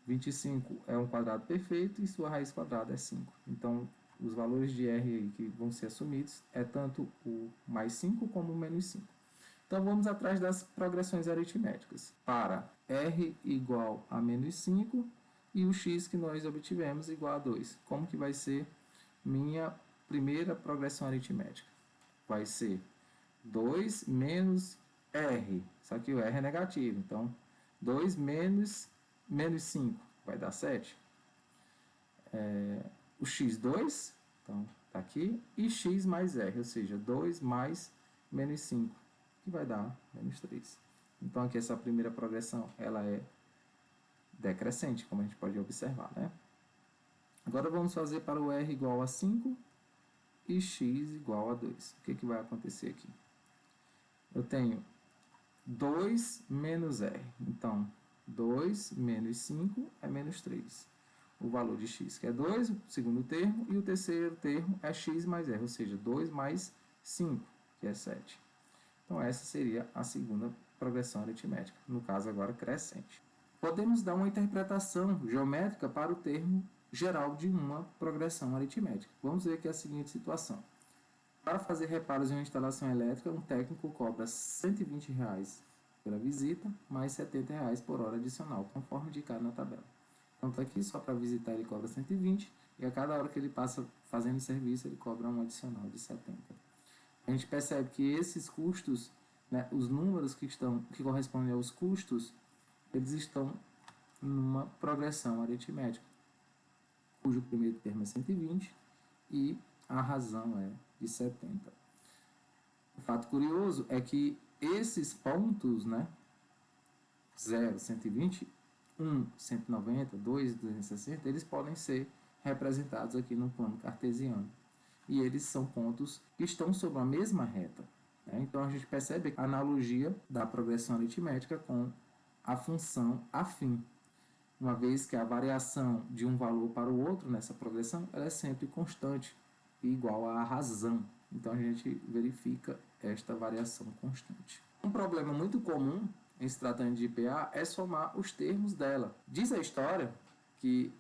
25 é um quadrado perfeito e sua raiz quadrada é 5. Então, os valores de R aí que vão ser assumidos é tanto o mais 5 como o menos 5. Então, vamos atrás das progressões aritméticas. Para R igual a menos 5 e o x que nós obtivemos igual a 2. Como que vai ser minha primeira progressão aritmética? Vai ser 2 menos R. Só que o R é negativo. Então, 2 menos 5 vai dar 7. O x2, então, está aqui. E x mais R, ou seja, 2 mais menos 5, que vai dar menos 3. Então, aqui essa primeira progressão, ela é decrescente, como a gente pode observar, né? Agora, vamos fazer para o R igual a 5 e x igual a 2. O que vai acontecer aqui? Eu tenho 2 menos R. Então, 2 menos 5 é menos 3. O valor de x, que é 2, o segundo termo, e o terceiro termo é x mais R, ou seja, 2 mais 5, que é 7. Então, essa seria a segunda progressão aritmética, no caso agora crescente. Podemos dar uma interpretação geométrica para o termo geral de uma progressão aritmética. Vamos ver aqui a seguinte situação. Para fazer reparos em uma instalação elétrica, um técnico cobra R$ 120 pela visita, mais R$ 70 por hora adicional, conforme indicado na tabela. Então, está aqui, só para visitar ele cobra 120, e a cada hora que ele passa fazendo serviço, ele cobra um adicional de 70. A gente percebe que esses custos, né, os números que correspondem aos custos, eles estão numa progressão aritmética, cujo primeiro termo é 120 e a razão é de 70. O fato curioso é que esses pontos, né, 0, 120, 1, 190, 2, 260, eles podem ser representados aqui no plano cartesiano. E eles são pontos que estão sobre a mesma reta. Né? Então, a gente percebe a analogia da progressão aritmética com a função afim. Uma vez que a variação de um valor para o outro nessa progressão ela é sempre constante e igual à razão. Então, a gente verifica esta variação constante. Um problema muito comum em se tratando de IPA é somar os termos dela. Diz a história que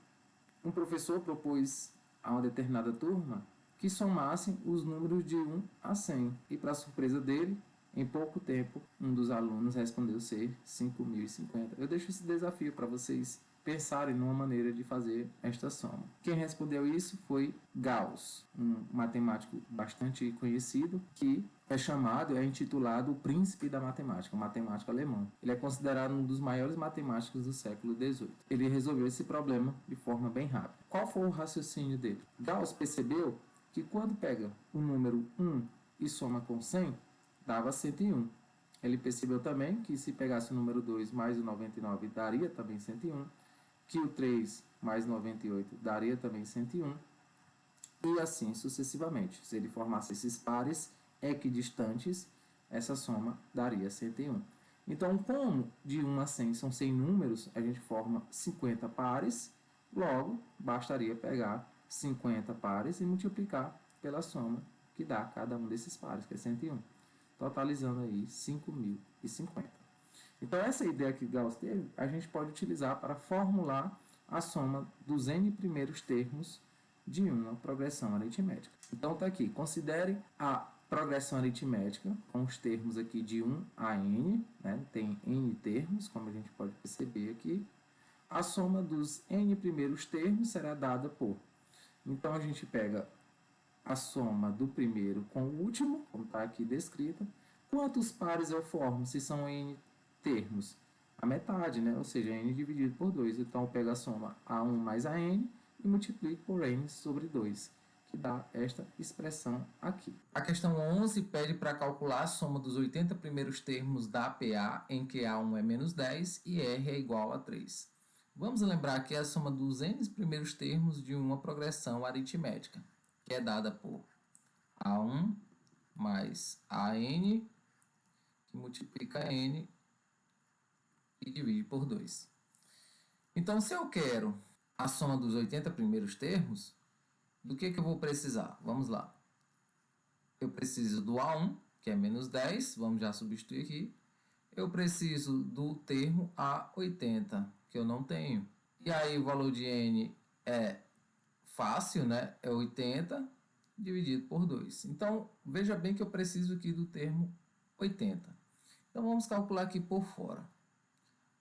um professor propôs a uma determinada turma que somassem os números de 1 a 100. E, para surpresa dele, em pouco tempo, um dos alunos respondeu ser 5.050. Eu deixo esse desafio para vocês pensarem numa maneira de fazer esta soma. Quem respondeu isso foi Gauss, um matemático bastante conhecido que é intitulado o príncipe da matemática, um matemático alemão. Ele é considerado um dos maiores matemáticos do século XVIII. Ele resolveu esse problema de forma bem rápida. Qual foi o raciocínio dele? Gauss percebeu que quando pega o número 1 e soma com 100, dava 101. Ele percebeu também que se pegasse o número 2 mais o 99 daria também 101, que o 3 mais 98 daria também 101, e assim sucessivamente. Se ele formasse esses pares equidistantes, essa soma daria 101. Então, como de 1 a 100 são 100 números, a gente forma 50 pares, logo bastaria pegar 50 pares e multiplicar pela soma que dá cada um desses pares, que é 101, totalizando aí 5.050. Então, essa ideia que Gauss teve, a gente pode utilizar para formular a soma dos n primeiros termos de uma progressão aritmética. Então, está aqui, considere a progressão aritmética com os termos aqui de 1 a n, né? Tem n termos, como a gente pode perceber aqui. A soma dos n primeiros termos será dada por... Então, a gente pega a soma do primeiro com o último, como está aqui descrita. Quantos pares eu formo se são n termos? A metade, né? Ou seja, n dividido por 2. Então, eu pego a soma a1 mais a n e multiplico por n sobre 2, que dá esta expressão aqui. A questão 11 pede para calcular a soma dos 80 primeiros termos da APA, em que A1 é menos 10 e R é igual a 3. Vamos lembrar que é a soma dos n primeiros termos de uma progressão aritmética, que é dada por A1 mais AN, que multiplica N e divide por 2. Então, se eu quero a soma dos 80 primeiros termos, do que eu vou precisar? Vamos lá. Eu preciso do A1, que é menos 10, vamos já substituir aqui. Eu preciso do termo A80, que eu não tenho. E aí o valor de n é fácil, né? É 80 dividido por 2. Então, veja bem que eu preciso aqui do termo 80. Então, vamos calcular aqui por fora.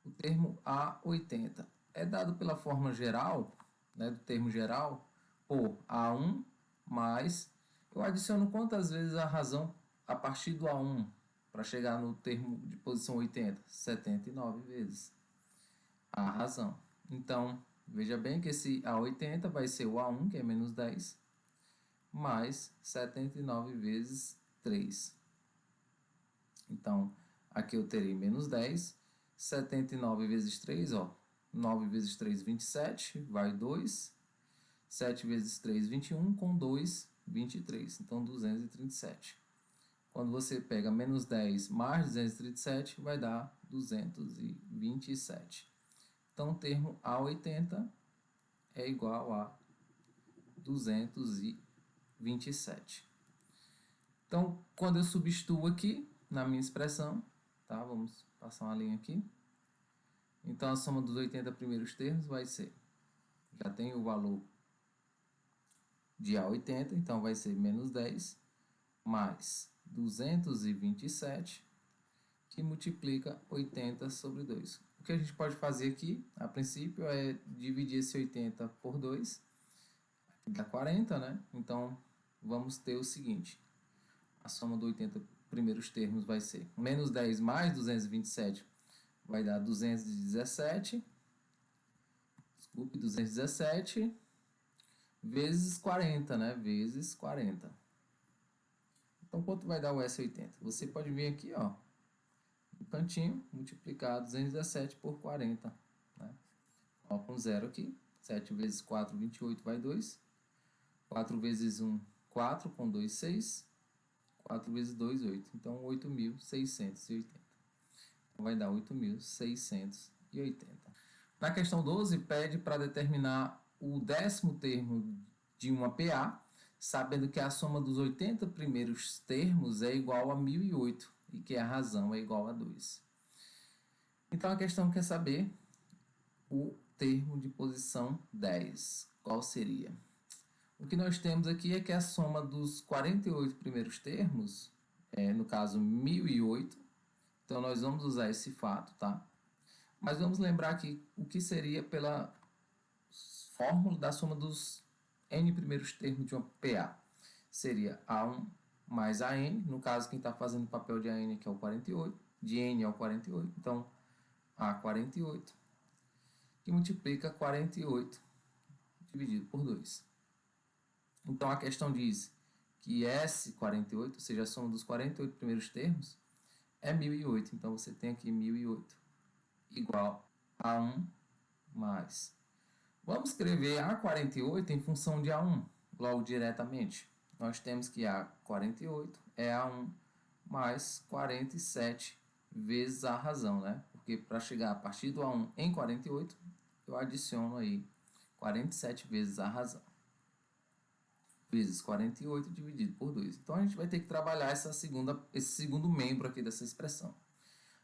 O termo A80 é dado pela forma geral, né, do termo geral, por A1 mais... Eu adiciono quantas vezes a razão a partir do A1 para chegar no termo de posição 80? 79 vezes a razão. Então, veja bem que esse A80 vai ser o A1, que é menos 10, mais 79 vezes 3. Então, aqui eu terei menos 10, 79 vezes 3, ó, 9 vezes 3, 27, vai 2, 7 vezes 3, 21, com 2, 23, então 237. Quando você pega menos 10 mais 237, vai dar 227. Então, o termo A80 é igual a 227. Então, quando eu substituo aqui na minha expressão, tá? Vamos passar uma linha aqui. Então, a soma dos 80 primeiros termos vai ser, já tem o valor de A80, então vai ser menos 10 mais 227, que multiplica 80 sobre 2. O que a gente pode fazer aqui, a princípio, é dividir esse 80 por 2, dá 40, né? Então, vamos ter o seguinte, a soma dos 80 primeiros termos vai ser menos 10 mais 227, vai dar 217, desculpe, 217, vezes 40, né? Vezes 40. Então, quanto vai dar o S80? Você pode vir aqui, ó, no cantinho, multiplicar 217 por 40, né? Coloca um zero aqui. 7 vezes 4, 28, vai 2. 4 vezes 1, 4, com 2, 6. 4 vezes 2, 8. Então, 8.680. Então, vai dar 8.680. Na questão 12, pede para determinar o 10º termo de uma PA, sabendo que a soma dos 80 primeiros termos é igual a 1.008 e que a razão é igual a 2. Então, a questão quer saber o termo de posição 10. Qual seria? O que nós temos aqui é que a soma dos 48 primeiros termos, no caso 1.008, então nós vamos usar esse fato, tá? Mas vamos lembrar aqui o que seria pela fórmula da soma dos n primeiros termos de uma PA. Seria A1 mais AN, no caso quem está fazendo o papel de AN aqui é o 48, de N é o 48, então A48, que multiplica 48 dividido por 2. Então a questão diz que S48, ou seja, a soma dos 48 primeiros termos, é 1.008. Então você tem aqui 1.008 igual a 1 mais. Vamos escrever A48 em função de A1, logo diretamente. Nós temos que A48 é A1 mais 47 vezes a razão, né? Porque para chegar a partir do A1 em 48, eu adiciono aí 47 vezes a razão. Vezes 48 dividido por 2. Então, a gente vai ter que trabalhar esse segundo membro aqui dessa expressão.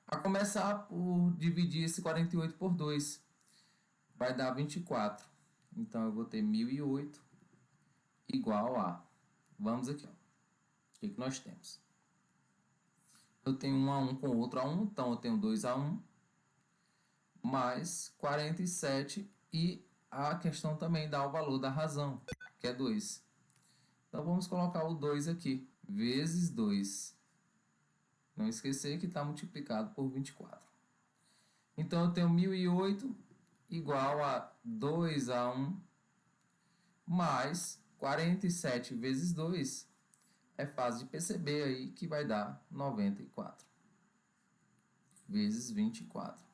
A começar por dividir esse 48 por 2, vai dar 24. Então, eu vou ter 1.008 igual a... Vamos aqui, ó. O que nós temos? Eu tenho um A1 com outro A1, então eu tenho 2A1 mais 47 e a questão também dá o valor da razão, que é 2. Então, vamos colocar o 2 aqui, vezes 2. Não esquecer que está multiplicado por 24. Então, eu tenho 1.008 igual a 2A1 mais 47 vezes 2. É fácil de perceber aí que vai dar 94 vezes 24.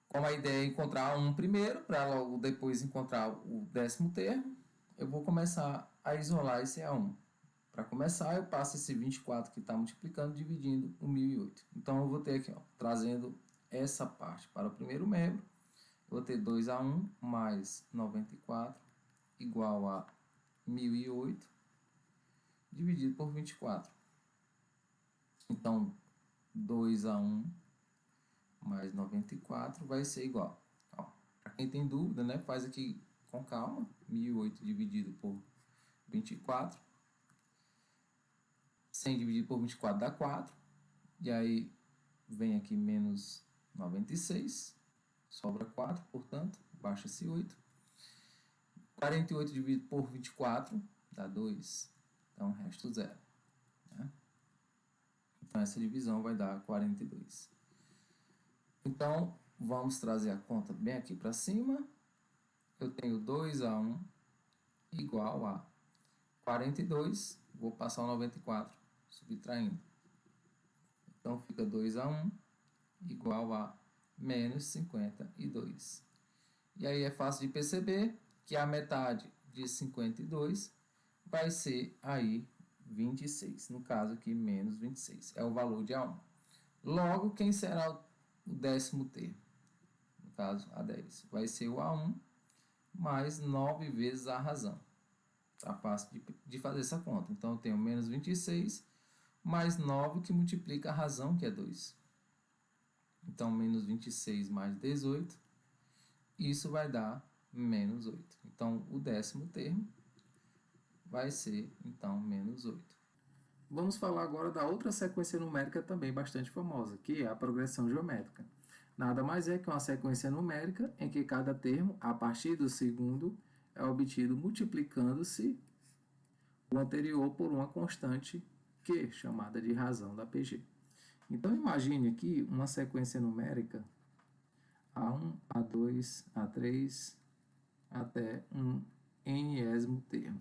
Como a ideia é encontrar um primeiro, para logo depois encontrar o 10º termo, eu vou começar a isolar esse A1. Para começar, eu passo esse 24 que está multiplicando, dividindo o 1.008. Então, eu vou ter aqui, ó, trazendo essa parte para o primeiro membro, eu vou ter 2A1 mais 94 igual a 1.008 dividido por 24. Então, 2A1 mais 94 vai ser igual. Para quem tem dúvida, né, faz aqui com calma. 1008 dividido por 24. 100 dividido por 24 dá 4. E aí vem aqui menos 96. Sobra 4, portanto, baixa-se 8. 48 dividido por 24 dá 2. Então, resto 0. Né? Então, essa divisão vai dar 42. Então, vamos trazer a conta bem aqui para cima. Eu tenho 2A1 igual a 42. Vou passar o 94 subtraindo. Então, fica 2A1 igual a menos 52. E aí é fácil de perceber que a metade de 52 vai ser aí 26. No caso aqui, menos 26. É o valor de A1. Logo, quem será o décimo termo? No caso, A10. Vai ser o A1 mais 9 vezes a razão. Tá fácil de fazer essa conta. Então, eu tenho menos 26 mais 9 que multiplica a razão, que é 2. Então, menos 26 mais 18. Isso vai dar menos 8. Então, o décimo termo vai ser, então, menos 8. Vamos falar agora da outra sequência numérica também bastante famosa, que é a progressão geométrica. Nada mais é que uma sequência numérica em que cada termo, a partir do segundo, é obtido multiplicando-se o anterior por uma constante Q, chamada de razão da PG. Então, imagine aqui uma sequência numérica A1, A2, A3, até um nésimo termo.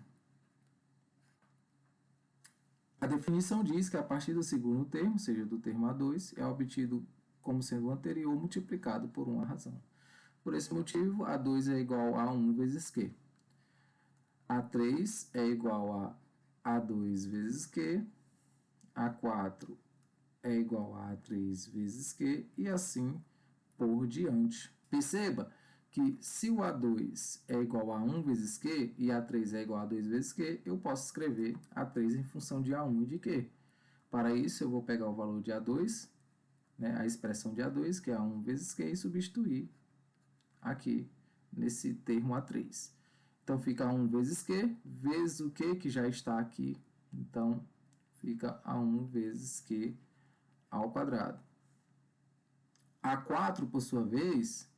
A definição diz que a partir do segundo termo, ou seja, do termo A2, é obtido como sendo o anterior multiplicado por uma razão. Por esse motivo, A2 é igual a 1 vezes Q. A3 é igual a A2 vezes Q. A4 é igual a A3 vezes Q e assim por diante. Perceba que se o A2 é igual a 1 vezes Q e A3 é igual a 2 vezes Q, eu posso escrever A3 em função de A1 e de Q. Para isso, eu vou pegar o valor de A2, né, a expressão de A2, que é A1 vezes Q, e substituir aqui nesse termo A3. Então, fica A1 vezes Q, vezes o Q, que já está aqui. Então, fica A1 vezes Q ao quadrado. A4, por sua vez,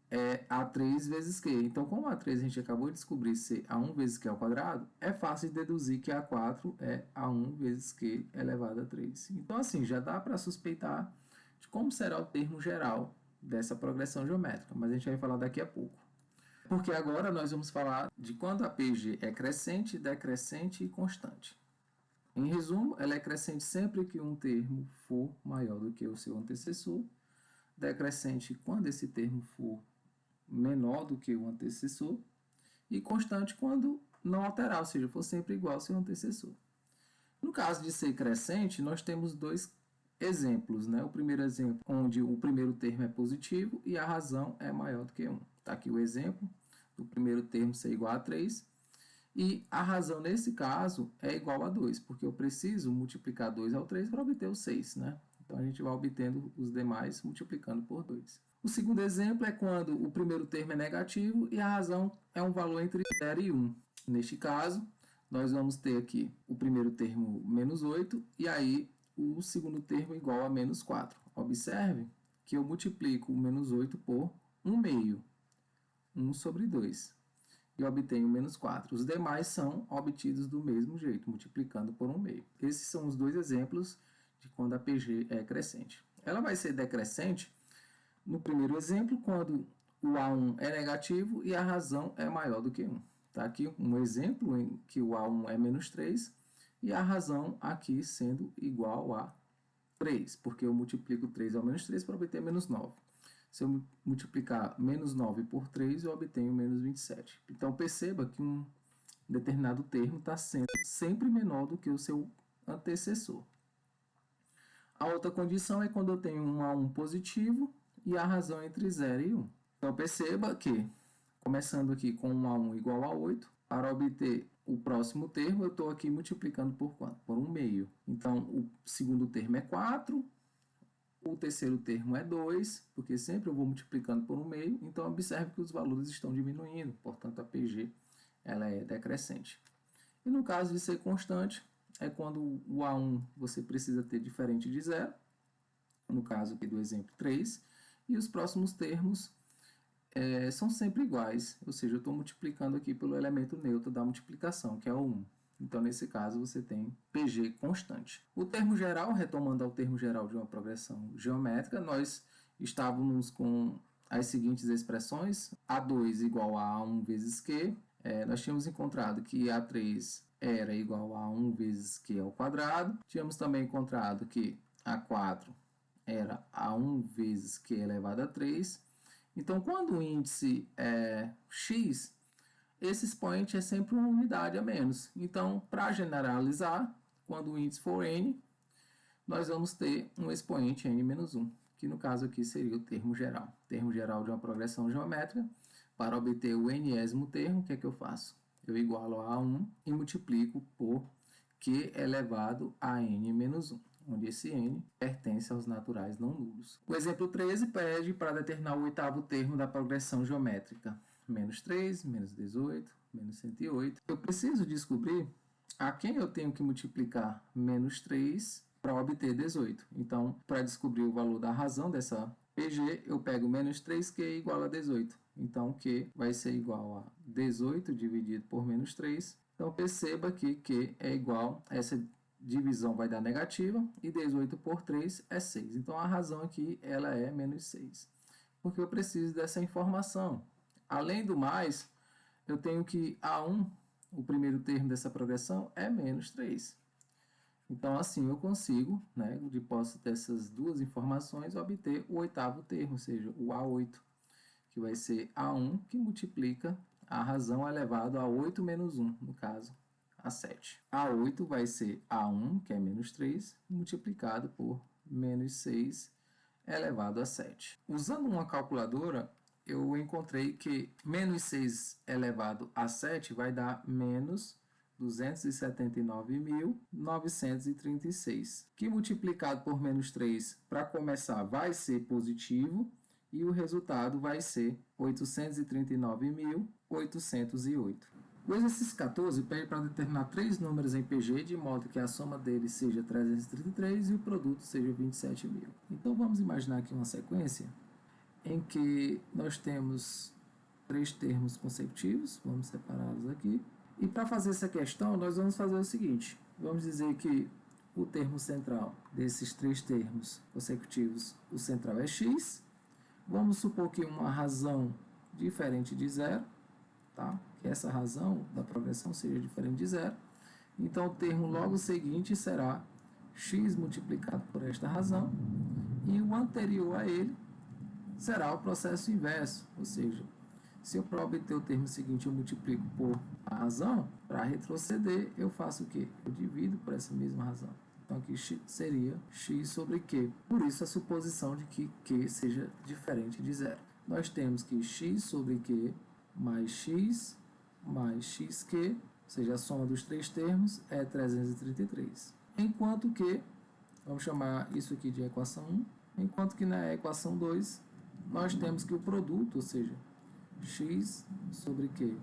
é A3 vezes Q. Então, como A3 a gente acabou de descobrir ser A1 vezes Q ao quadrado, é fácil de deduzir que A4 é A1 vezes Q elevado a 3. Então, assim, já dá para suspeitar de como será o termo geral dessa progressão geométrica, mas a gente vai falar daqui a pouco. Porque agora nós vamos falar de quando a PG é crescente, decrescente e constante. Em resumo, ela é crescente sempre que um termo for maior do que o seu antecessor, decrescente quando esse termo for menor do que o antecessor, e constante quando não alterar, ou seja, for sempre igual ao seu antecessor. No caso de ser crescente, nós temos dois exemplos, né? O primeiro exemplo, onde o primeiro termo é positivo e a razão é maior do que 1. Está aqui o exemplo do primeiro termo ser igual a 3. E a razão, nesse caso, é igual a 2, porque eu preciso multiplicar 2 ao 3 para obter o 6, né? Então, a gente vai obtendo os demais multiplicando por 2. O segundo exemplo é quando o primeiro termo é negativo e a razão é um valor entre 0 e 1. Neste caso, nós vamos ter aqui o primeiro termo menos 8 e aí o segundo termo igual a menos 4. Observe que eu multiplico o menos 8 por 1 meio, 1 sobre 2, e obtenho menos 4. Os demais são obtidos do mesmo jeito, multiplicando por 1 meio. Esses são os dois exemplos de quando a PG é crescente. Ela vai ser decrescente no primeiro exemplo, quando o A1 é negativo e a razão é maior do que 1. Está aqui um exemplo em que o A1 é menos 3 e a razão aqui sendo igual a 3, porque eu multiplico 3 ao menos 3 para obter menos 9. Se eu multiplicar menos 9 por 3, eu obtenho menos 27. Então, perceba que um determinado termo está sendo sempre menor do que o seu antecessor. A outra condição é quando eu tenho um A1 positivo e a razão entre 0 e 1. Então, perceba que, começando aqui com um A1 igual a 8, para obter o próximo termo eu estou aqui multiplicando por quanto? Por 1/2. Então, o segundo termo é 4, o terceiro termo é 2, porque sempre eu vou multiplicando por 1/2. Então, observe que os valores estão diminuindo, portanto, a PG ela é decrescente. E no caso de ser constante, é quando o A1 você precisa ter diferente de zero, no caso aqui do exemplo 3, e os próximos termos são sempre iguais, ou seja, eu estou multiplicando aqui pelo elemento neutro da multiplicação, que é o 1. Então, nesse caso, você tem PG constante. O termo geral, retomando ao termo geral de uma progressão geométrica, nós estávamos com as seguintes expressões: A2 igual a A1 vezes Q. Nós tínhamos encontrado que A3 era igual a 1 vezes Q ao quadrado. Tínhamos também encontrado que A4 era A1 vezes Q elevado a 3. Então, quando o índice é x, esse expoente é sempre uma unidade a menos. Então, para generalizar, quando o índice for n, nós vamos ter um expoente n-1, que no caso aqui seria o termo geral. Termo geral de uma progressão geométrica. Para obter o n-ésimo termo, o que é que eu faço? Eu igualo a 1 e multiplico por q elevado a n-1, onde esse n pertence aos naturais não nulos. O exemplo 13 pede para determinar o oitavo termo da progressão geométrica. Menos 3, menos 18, menos 108. Eu preciso descobrir a quem eu tenho que multiplicar menos 3 para obter 18. Então, para descobrir o valor da razão dessa PG, eu pego menos 3Q igual a 18. Então, Q vai ser igual a 18 dividido por menos 3. Então, perceba que Q é igual, essa divisão vai dar negativa, e 18 por 3 é 6. Então, a razão aqui ela é menos 6. Porque eu preciso dessa informação. Além do mais, eu tenho que A1, o primeiro termo dessa progressão, é menos 3. Então, assim, eu consigo, né, de posse dessas duas informações, obter o oitavo termo, ou seja, o A8, que vai ser A1, que multiplica a razão elevado a 8 menos 1, no caso, a 7. A8 vai ser A1, que é menos 3, multiplicado por menos 6 elevado a 7. Usando uma calculadora, eu encontrei que menos 6 elevado a 7 vai dar menos 279.936, que multiplicado por menos 3, para começar, vai ser positivo, e o resultado vai ser 839.808. O exercício 14 pede para determinar três números em PG, de modo que a soma deles seja 333 e o produto seja 27.000. Então, vamos imaginar aqui uma sequência em que nós temos três termos consecutivos, vamos separá-los aqui. E para fazer essa questão, nós vamos fazer o seguinte: vamos dizer que o termo central desses três termos consecutivos, o central é x. Vamos supor que uma razão diferente de zero, tá? Que essa razão da progressão seja diferente de zero. Então, o termo logo seguinte será x multiplicado por esta razão, e o anterior a ele será o processo inverso, ou seja, se eu para obter o termo seguinte eu multiplico por a razão, para retroceder eu faço o quê? Eu divido por essa mesma razão. Então aqui seria x sobre q. Por isso a suposição de que q seja diferente de zero. Nós temos que x sobre q mais xq, ou seja, a soma dos três termos é 333. Enquanto que, vamos chamar isso aqui de equação 1, enquanto que na equação 2 nós temos que o produto, ou seja, x sobre q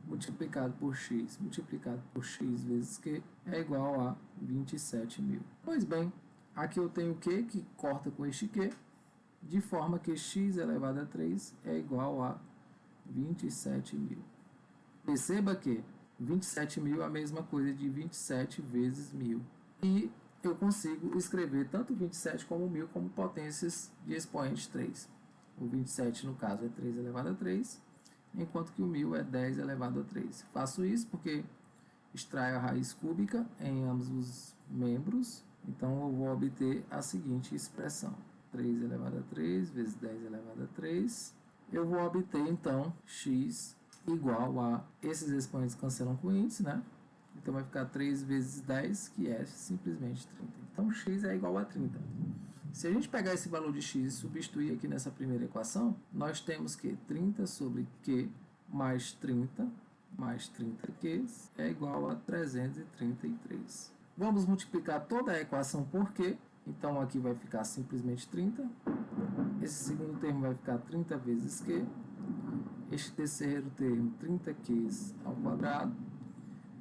multiplicado por x vezes q é igual a 27.000. Pois bem, aqui eu tenho q que corta com este q, de forma que x elevado a 3 é igual a 27.000. Perceba que 27.000 é a mesma coisa de 27 vezes 1.000. E eu consigo escrever tanto 27 como 1.000 como potências de expoente 3. O 27, no caso, é 3 elevado a 3, enquanto que o 1.000 é 10 elevado a 3. Faço isso porque extraio a raiz cúbica em ambos os membros, então eu vou obter a seguinte expressão: 3 elevado a 3 vezes 10 elevado a 3. Eu vou obter, então, x igual a... Esses expoentes cancelam com o índice, né? Então vai ficar 3 vezes 10, que é simplesmente 30. Então, x é igual a 30. Se a gente pegar esse valor de x e substituir aqui nessa primeira equação, nós temos que 30 sobre q mais 30 mais 30Q é igual a 333. Vamos multiplicar toda a equação por Q. Então, aqui vai ficar simplesmente 30. Esse segundo termo vai ficar 30 vezes Q. Este terceiro termo, 30Q ao quadrado.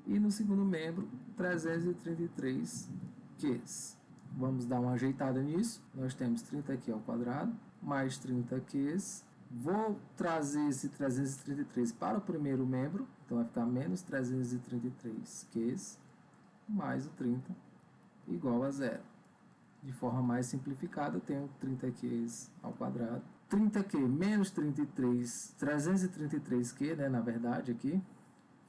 E no segundo membro, 333Q. Vamos dar uma ajeitada nisso. Nós temos 30Q ao quadrado, mais 30Q. Vou trazer esse 333 para o primeiro membro. Então, vai ficar menos 333Q mais o 30 igual a zero. De forma mais simplificada, eu tenho 30Q ao quadrado. 30Q menos 333Q, né, na verdade, aqui,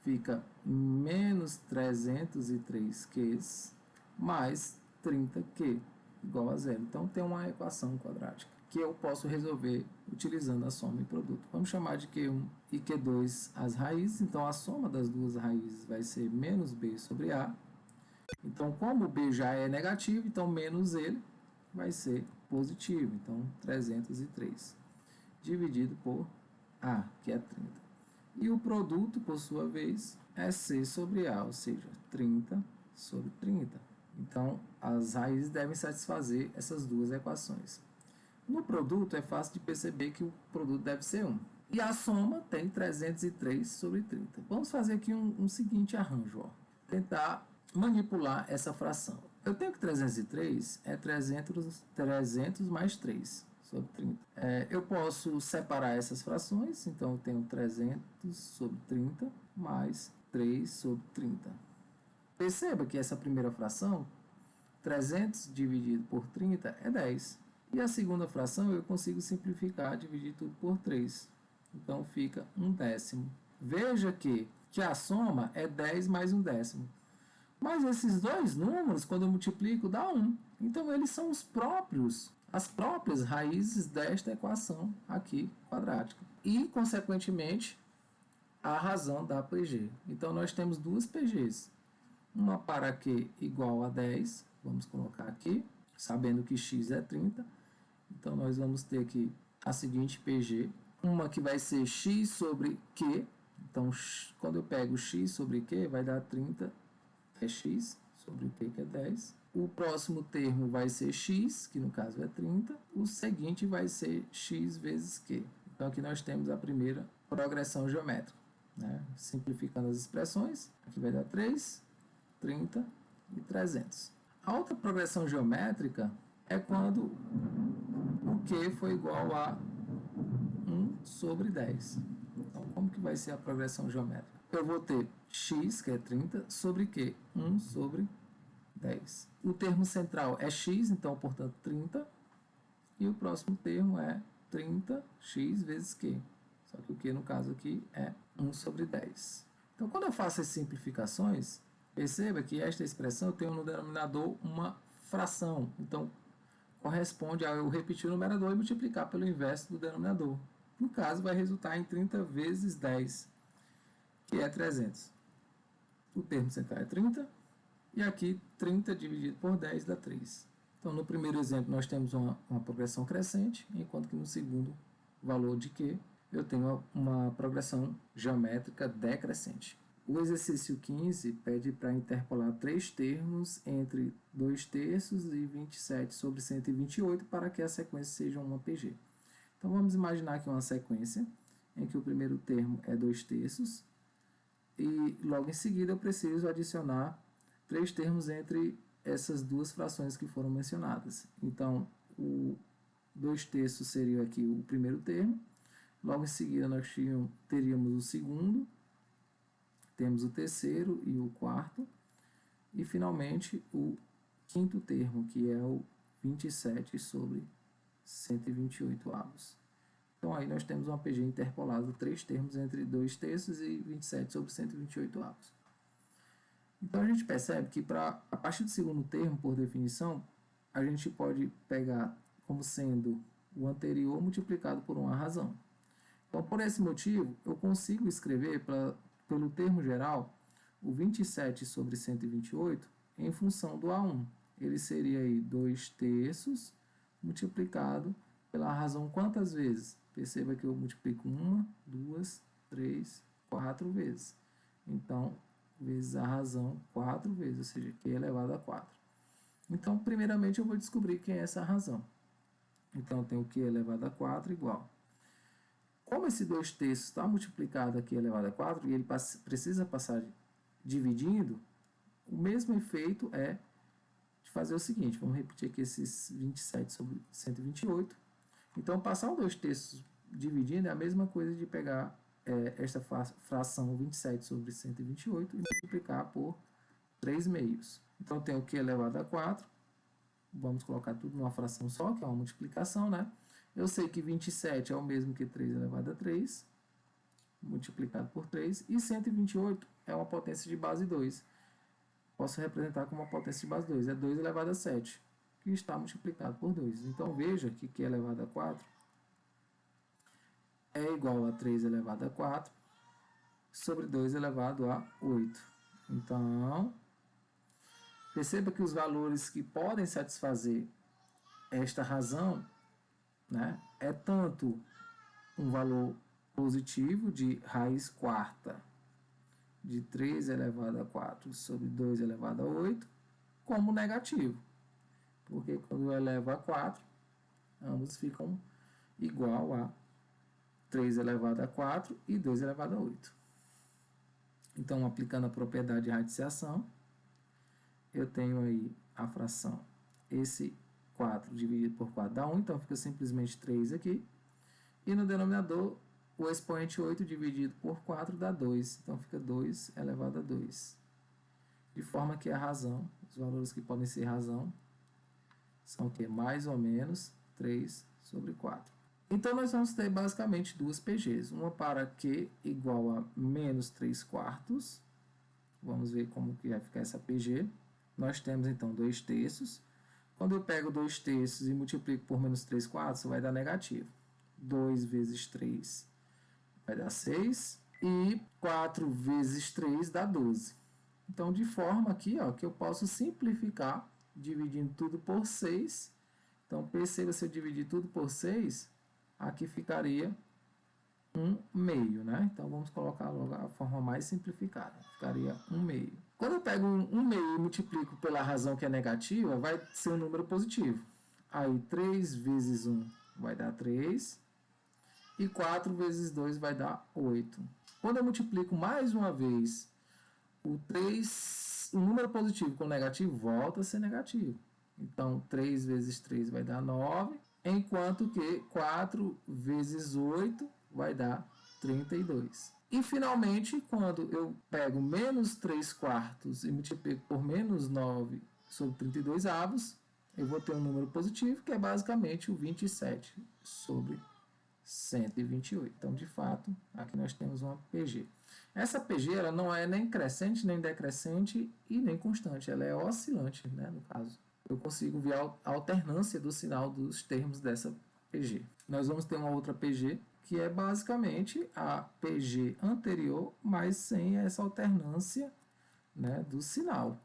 fica menos 303Q mais 30Q igual a zero. Então, tem uma equação quadrática que eu posso resolver utilizando a soma e produto. Vamos chamar de Q1 e Q2 as raízes. Então, a soma das duas raízes vai ser menos B sobre A. Então, como B já é negativo, então menos ele vai ser positivo. Então, 303 dividido por A, que é 30. E o produto, por sua vez, é C sobre A, ou seja, 30 sobre 30. Então, as raízes devem satisfazer essas duas equações. No produto, é fácil de perceber que o produto deve ser 1. E a soma tem 303 sobre 30. Vamos fazer aqui um seguinte arranjo. Ó. Tentar manipular essa fração. Eu tenho que 303 é 300 mais 3 sobre 30. Eu posso separar essas frações, então eu tenho 300 sobre 30 mais 3 sobre 30. Perceba que essa primeira fração, 300 dividido por 30 é 10. E a segunda fração eu consigo simplificar, dividir tudo por 3. Então fica 1/10. Veja que a soma é 10 mais 1/10. Mas esses dois números, quando eu multiplico, dá 1. Então, eles são as próprias raízes desta equação aqui quadrática. E, consequentemente, a razão da PG. Então, nós temos duas PGs. Uma para Q igual a 10, vamos colocar aqui, sabendo que x é 30. Então, nós vamos ter aqui a seguinte PG. Uma que vai ser x sobre Q. Então, quando eu pego x sobre Q, vai dar 30 é x sobre o Q, que é 10. O próximo termo vai ser x, que no caso é 30. O seguinte vai ser x vezes Q. Então, aqui nós temos a primeira progressão geométrica. Né? Simplificando as expressões, aqui vai dar 3, 30 e 300. A outra progressão geométrica é quando o Q foi igual a 1 sobre 10. Então, como que vai ser a progressão geométrica? Eu vou ter x, que é 30, sobre Q? 1 sobre 10. O termo central é x, então, portanto, 30. E o próximo termo é 30x vezes Q. Só que o Q, no caso aqui, é 1 sobre 10. Então, quando eu faço as simplificações, perceba que esta expressão tem no denominador uma fração. Então, corresponde a eu repetir o numerador e multiplicar pelo inverso do denominador. No caso, vai resultar em 30 vezes 10, que é 300. O termo central é 30, e aqui 30 dividido por 10 dá 3. Então, no primeiro exemplo, nós temos uma progressão crescente, enquanto que no segundo valor de Q, eu tenho uma progressão geométrica decrescente. O exercício 15 pede para interpolar 3 termos entre 2/3 e 27 sobre 128 para que a sequência seja uma PG. Então, vamos imaginar aqui uma sequência em que o primeiro termo é 2/3 e logo em seguida eu preciso adicionar 3 termos entre essas duas frações que foram mencionadas. Então, o 2/3 seria aqui o primeiro termo, logo em seguida nós teríamos o segundo, temos o terceiro e o quarto, e finalmente o quinto termo, que é o 27 sobre 128 avos. Então aí nós temos uma PG interpolada, 3 termos entre 2/3 e 27 sobre 128 avos. Então a gente percebe que a partir do segundo termo, por definição, a gente pode pegar como sendo o anterior multiplicado por uma razão. Então, por esse motivo, eu consigo escrever pelo termo geral o 27 sobre 128 em função do A1. Ele seria aí 2/3 multiplicado pela razão quantas vezes? Perceba que eu multiplico 1, 2, 3, 4 vezes. Então, vezes a razão 4 vezes, ou seja, q elevado a 4. Então, primeiramente, eu vou descobrir quem é essa razão. Então, eu tenho q elevado a 4 igual. Como esse 2/3 está multiplicado aqui elevado a 4 e ele precisa passar dividindo, o mesmo efeito é de fazer o seguinte, vamos repetir aqui esses 27 sobre 128. Então, passar o 2/3 dividindo é a mesma coisa de pegar esta fração 27 sobre 128 e multiplicar por 3 meios. Então, tem o q elevado a 4, vamos colocar tudo numa fração só, que é uma multiplicação, né? Eu sei que 27 é o mesmo que 3 elevado a 3, multiplicado por 3, e 128 é uma potência de base 2. Posso representar como uma potência de base 2, é 2 elevado a 7, que está multiplicado por 2. Então, veja que q elevado a 4 é igual a 3 elevado a 4 sobre 2 elevado a 8. Então, perceba que os valores que podem satisfazer esta razão, né, é tanto um valor positivo de raiz quarta de 3 elevado a 4 sobre 2 elevado a 8, como negativo. Porque quando eu elevo a 4, ambos ficam igual a 3 elevado a 4 e 2 elevado a 8. Então, aplicando a propriedade de radiciação, eu tenho aí a fração, esse 4 dividido por 4 dá 1, então fica simplesmente 3 aqui. E no denominador, o expoente 8 dividido por 4 dá 2, então fica 2 elevado a 2. De forma que a razão, os valores que podem ser razão, são o que? Mais ou menos 3 sobre 4. Então, nós vamos ter basicamente duas PGs. Uma para Q igual a menos 3 quartos. Vamos ver como que vai ficar essa PG. Nós temos, então, 2/3. Quando eu pego 2/3 e multiplico por menos 3 quartos, vai dar negativo. 2 vezes 3 vai dar 6. E 4 vezes 3 dá 12. Então, de forma aqui, ó, que eu posso simplificar dividindo tudo por 6. Então, perceba, se eu dividir tudo por 6, aqui ficaria 1/2, né? Então, vamos colocar logo a forma mais simplificada. Ficaria 1/2. Quando eu pego 1/2 e multiplico pela razão que é negativa, vai ser um número positivo. Aí, 3 vezes 1 vai dar 3. E 4 vezes 2 vai dar 8. Quando eu multiplico mais uma vez o número positivo com o negativo, volta a ser negativo. Então, 3 vezes 3 vai dar 9, enquanto que 4 vezes 8 vai dar 32. E, finalmente, quando eu pego menos 3 quartos e multiplico por menos 9 sobre 32 avos, eu vou ter um número positivo, que é basicamente o 27 sobre 128. Então, de fato, aqui nós temos uma PG. Essa PG ela não é nem crescente, nem decrescente e nem constante. Ela é oscilante, né, no caso. Eu consigo ver a alternância do sinal dos termos dessa PG. Nós vamos ter uma outra PG, que é basicamente a PG anterior, mas sem essa alternância, né, do sinal.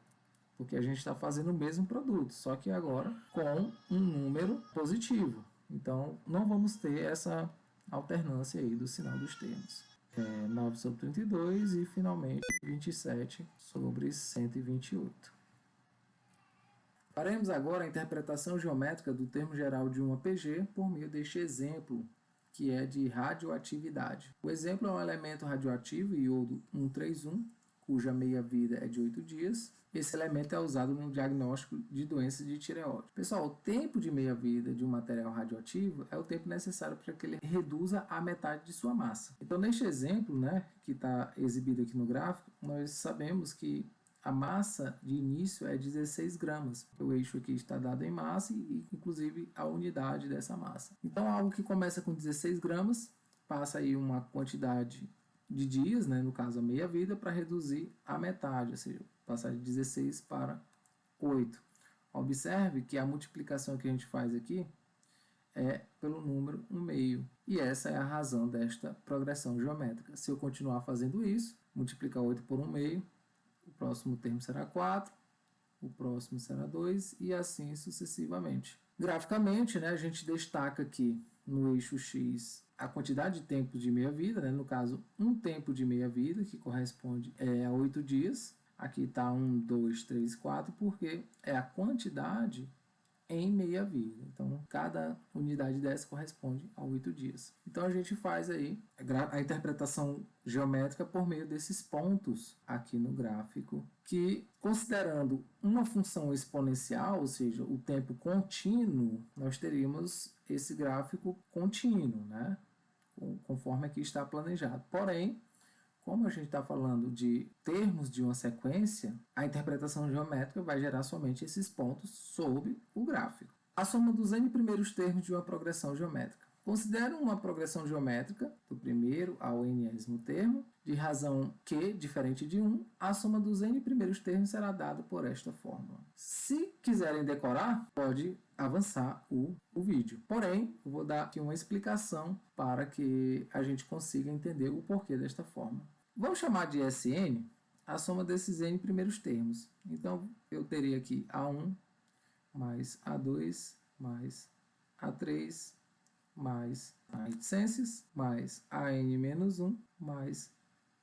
Porque a gente está fazendo o mesmo produto, só que agora com um número positivo. Então, não vamos ter essa alternância aí do sinal dos termos. 9 sobre 32 e, finalmente, 27 sobre 128. Faremos agora a interpretação geométrica do termo geral de uma PG por meio deste exemplo, que é de radioatividade. O exemplo é um elemento radioativo, iodo 131, cuja meia-vida é de 8 dias. Esse elemento é usado no diagnóstico de doenças de tireoide. Pessoal, o tempo de meia-vida de um material radioativo é o tempo necessário para que ele reduza a metade de sua massa. Então, neste exemplo, né, que está exibido aqui no gráfico, nós sabemos que a massa de início é 16 gramas. O eixo aqui está dado em massa e, inclusive, a unidade dessa massa. Então, algo que começa com 16 gramas, passa aí uma quantidade de dias, né, no caso a meia-vida, para reduzir a metade, ou seja, passar de 16 para 8. Observe que a multiplicação que a gente faz aqui é pelo número 1/2. E essa é a razão desta progressão geométrica. Se eu continuar fazendo isso, multiplicar 8 por 1/2, o próximo termo será 4, o próximo será 2 e assim sucessivamente. Graficamente, né, a gente destaca aqui no eixo X a quantidade de tempos de meia-vida, né? No caso, um tempo de meia-vida, que corresponde a 8 dias. Aqui está 1, 2, 3, 4, porque é a quantidade em meia-vida. Então, cada unidade dessa corresponde a 8 dias. Então, a gente faz aí a interpretação geométrica por meio desses pontos aqui no gráfico, que, considerando uma função exponencial, ou seja, o tempo contínuo, nós teríamos esse gráfico contínuo, né? Conforme aqui está planejado. Porém, como a gente está falando de termos de uma sequência, a interpretação geométrica vai gerar somente esses pontos sob o gráfico. A soma dos n primeiros termos de uma progressão geométrica. Considero uma progressão geométrica, do primeiro ao nésimo termo, de razão q diferente de 1, a soma dos n primeiros termos será dada por esta fórmula. Se quiserem decorar, pode avançar o vídeo. Porém, eu vou dar aqui uma explicação para que a gente consiga entender o porquê desta forma. Vamos chamar de Sn a soma desses n primeiros termos. Então, eu teria aqui A1 mais A2 mais A3 mais a reticências mais AN menos 1 mais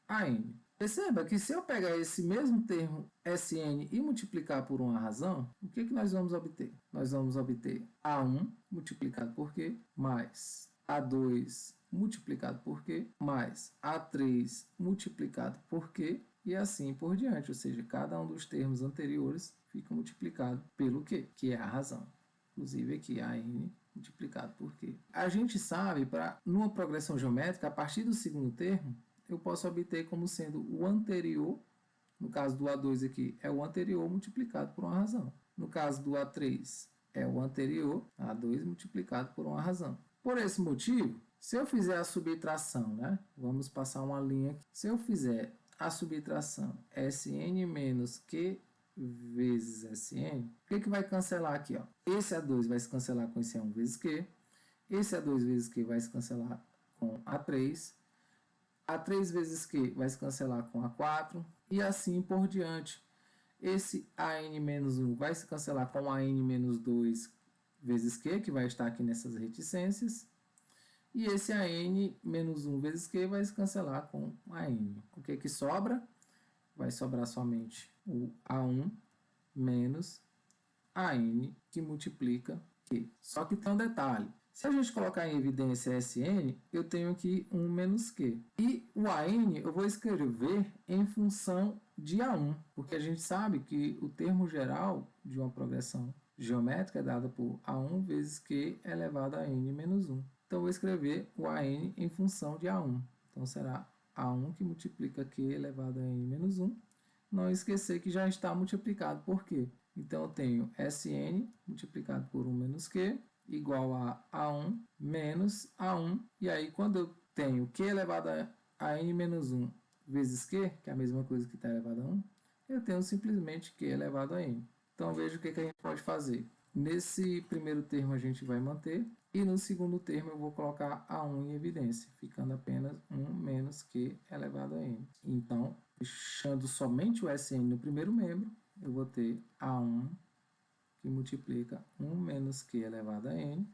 AN. Perceba que se eu pegar esse mesmo termo Sn e multiplicar por uma razão, o que nós vamos obter? Nós vamos obter A1 multiplicado por Q mais A2 multiplicado por Q mais A3 multiplicado por Q e assim por diante. Ou seja, cada um dos termos anteriores fica multiplicado pelo Q, que é a razão. Inclusive aqui AN multiplicado por Q. A gente sabe, numa progressão geométrica, a partir do segundo termo, eu posso obter como sendo o anterior, no caso do A2 aqui, é o anterior multiplicado por uma razão. No caso do A3, é o anterior, A2 multiplicado por uma razão. Por esse motivo, se eu fizer a subtração, né? Vamos passar uma linha aqui. Se eu fizer a subtração Sn menos Q vezes Sn, o que vai cancelar aqui? Ó? Esse A2 vai se cancelar com esse A1 vezes Q, esse A2 vezes Q vai se cancelar com A3, A3 vezes Q vai se cancelar com A4 e assim por diante. Esse AN menos 1 vai se cancelar com AN menos 2 vezes Q, que vai estar aqui nessas reticências. E esse AN menos 1 vezes Q vai se cancelar com AN. O que sobra? Vai sobrar somente o A1 menos AN, que multiplica Q. Só que tem um detalhe. Se a gente colocar em evidência Sn, eu tenho aqui 1 menos Q. E o AN eu vou escrever em função de A1, porque a gente sabe que o termo geral de uma progressão geométrica é dado por A1 vezes Q elevado a N menos 1. Então, eu vou escrever o AN em função de A1. Então, será A1 que multiplica Q elevado a N menos 1. Não esquecer que já está multiplicado por Q. Então, eu tenho Sn multiplicado por 1 menos Q igual a A1 menos A1. E aí, quando eu tenho Q elevado a N menos 1 vezes Q, que é a mesma coisa que está elevado a 1, eu tenho simplesmente Q elevado a N. Então, veja o que a gente pode fazer. Nesse primeiro termo, a gente vai manter. E no segundo termo, eu vou colocar A1 em evidência, ficando apenas 1 menos Q elevado a N. Então, deixando somente o Sn no primeiro membro, eu vou ter A1 que multiplica 1 menos Q elevado a N,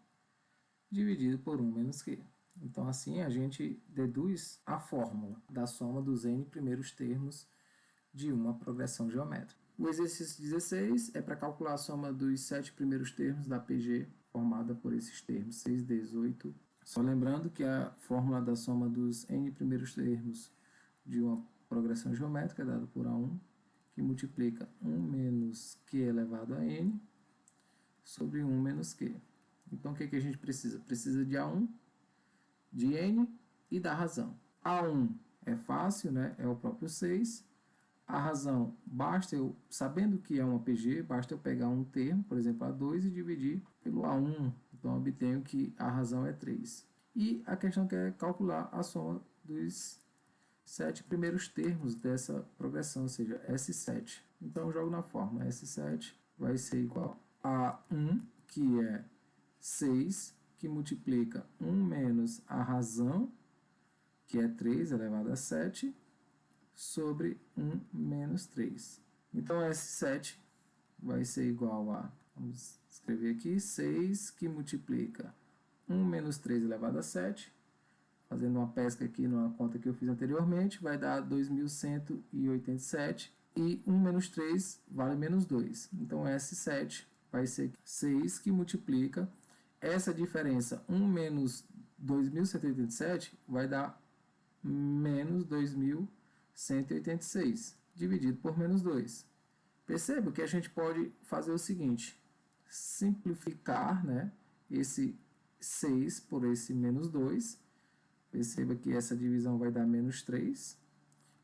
dividido por 1 menos Q. Então, assim, a gente deduz a fórmula da soma dos N primeiros termos de uma progressão geométrica. O exercício 16 é para calcular a soma dos 7 primeiros termos da PG, formada por esses termos 6, 18. Só lembrando que a fórmula da soma dos N primeiros termos de uma progressão geométrica é dada por A1, que multiplica 1 menos Q elevado a N sobre 1 menos Q. Então, o que a gente precisa? Precisa de A1, de N e da razão. A1 é fácil, né? É o próprio 6. A razão, basta eu, sabendo que é uma PG, basta eu pegar um termo, por exemplo, A2, e dividir pelo A1. Então, eu obtenho que a razão é 3. E a questão que é calcular a soma dos 7 primeiros termos dessa progressão, ou seja, S7. Então, eu jogo na fórmula. S7 vai ser igual a 1, que é 6, que multiplica 1 menos a razão, que é 3 elevado a 7, sobre 1 menos 3. Então, S7 vai ser igual a, vamos escrever aqui, 6 que multiplica 1 menos 3 elevado a 7 fazendo uma pesca aqui numa conta que eu fiz anteriormente, vai dar 2.187 e 1 menos 3 vale menos 2. Então, S7 vai ser 6 que multiplica essa diferença, 1 menos 2.187 vai dar menos 2.186, dividido por menos 2. Perceba que a gente pode fazer o seguinte, simplificar, né, esse 6 por esse menos 2. Perceba que essa divisão vai dar menos 3.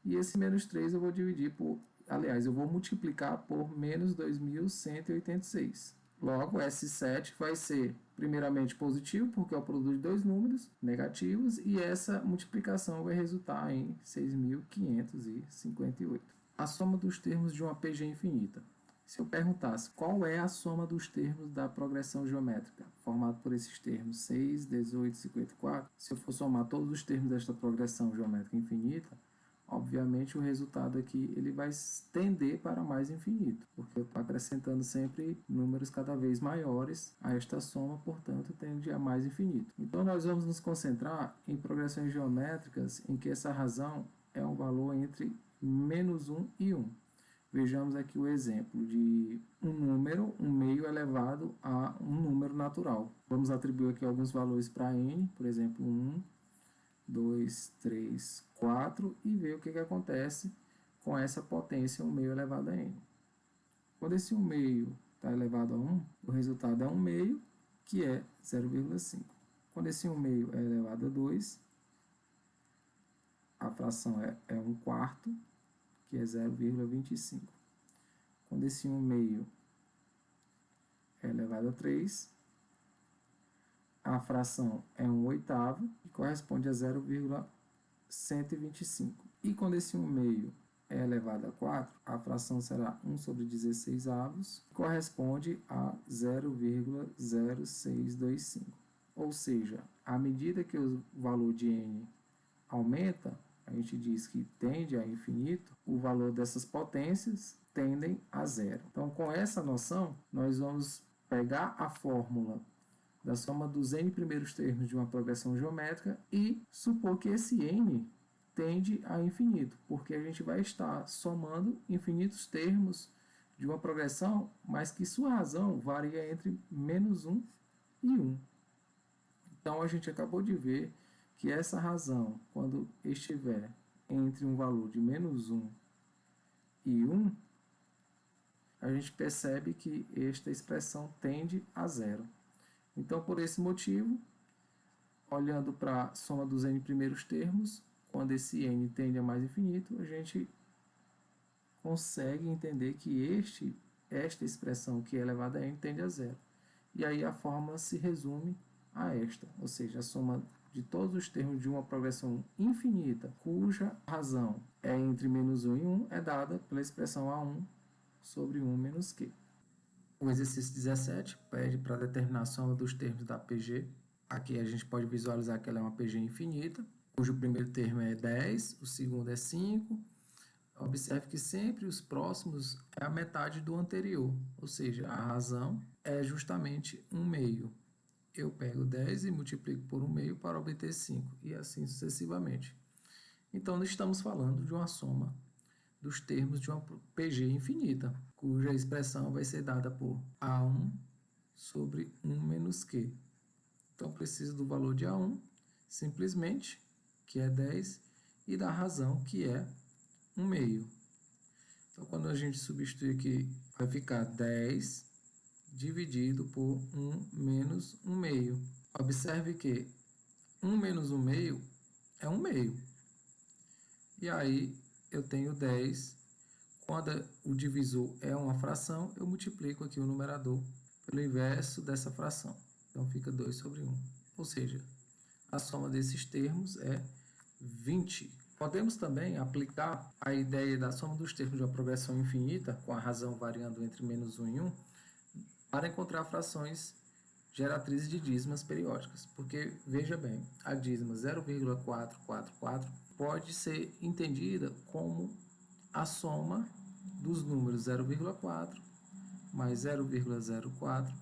E esse menos 3 eu vou dividir por... Aliás, eu vou multiplicar por menos 2.186. Logo, S7 vai ser, primeiramente, positivo, porque é o produto de dois números negativos, e essa multiplicação vai resultar em 6.558. A soma dos termos de uma PG infinita. Se eu perguntasse qual é a soma dos termos da progressão geométrica, formado por esses termos 6, 18 e 54, se eu for somar todos os termos desta progressão geométrica infinita, obviamente o resultado aqui ele vai tender para mais infinito, porque eu estou acrescentando sempre números cada vez maiores a esta soma, portanto tende a mais infinito. Então nós vamos nos concentrar em progressões geométricas em que essa razão é um valor entre menos 1 e 1. Vejamos aqui o exemplo de um número, um meio elevado a um número natural. Vamos atribuir aqui alguns valores para n, por exemplo, 1, 2, 3, 4, e ver o que acontece com essa potência 1 meio elevado a n. Quando esse 1 meio está elevado a 1, o resultado é 1 meio, que é 0,5. Quando esse 1 meio é elevado a 2, a fração é 1 quarto, que é 0,25. Quando esse 1 meio é elevado a 3, a fração é 1 oitavo, que corresponde a 0,125. E quando esse 1 meio é elevado a 4, a fração será 1 sobre 16 avos, que corresponde a 0,0625. Ou seja, à medida que o valor de n aumenta, a gente diz que tende a infinito, o valor dessas potências tendem a zero. Então, com essa noção, nós vamos pegar a fórmula da soma dos n primeiros termos de uma progressão geométrica e supor que esse n tende a infinito, porque a gente vai estar somando infinitos termos de uma progressão, mas que sua razão varia entre menos 1 e 1. Então, a gente acabou de ver que essa razão, quando estiver entre um valor de menos 1 e 1, a gente percebe que esta expressão tende a zero. Então, por esse motivo, olhando para a soma dos n primeiros termos, quando esse n tende a mais infinito, a gente consegue entender que esta expressão que é elevada a n tende a zero. E aí a fórmula se resume a esta, ou seja, a soma de todos os termos de uma progressão infinita, cuja razão é entre menos 1 e 1, é dada pela expressão A1 sobre 1 menos Q. O exercício 17 pede para determinar a soma dos termos da PG. Aqui a gente pode visualizar que ela é uma PG infinita, cujo primeiro termo é 10, o segundo é 5. Observe que sempre os próximos é a metade do anterior, ou seja, a razão é justamente 1 meio. Eu pego 10 e multiplico por 1 meio para obter 5, e assim sucessivamente. Então, nós estamos falando de uma soma dos termos de uma PG infinita, cuja expressão vai ser dada por A1 sobre 1 menos Q. Então, preciso do valor de A1, simplesmente, que é 10, e da razão, que é 1 meio. Então, quando a gente substituir aqui, vai ficar 10 dividido por 1 menos 1 meio. Observe que 1 menos 1 meio é 1 meio. E aí eu tenho 10. Quando o divisor é uma fração, eu multiplico aqui o numerador pelo inverso dessa fração. Então fica 2 sobre 1. Ou seja, a soma desses termos é 20. Podemos também aplicar a ideia da soma dos termos de uma progressão infinita, com a razão variando entre menos 1 e 1, para encontrar frações geratrizes de dízimas periódicas, porque, veja bem, a dízima 0,444 pode ser entendida como a soma dos números 0,4 mais 0,04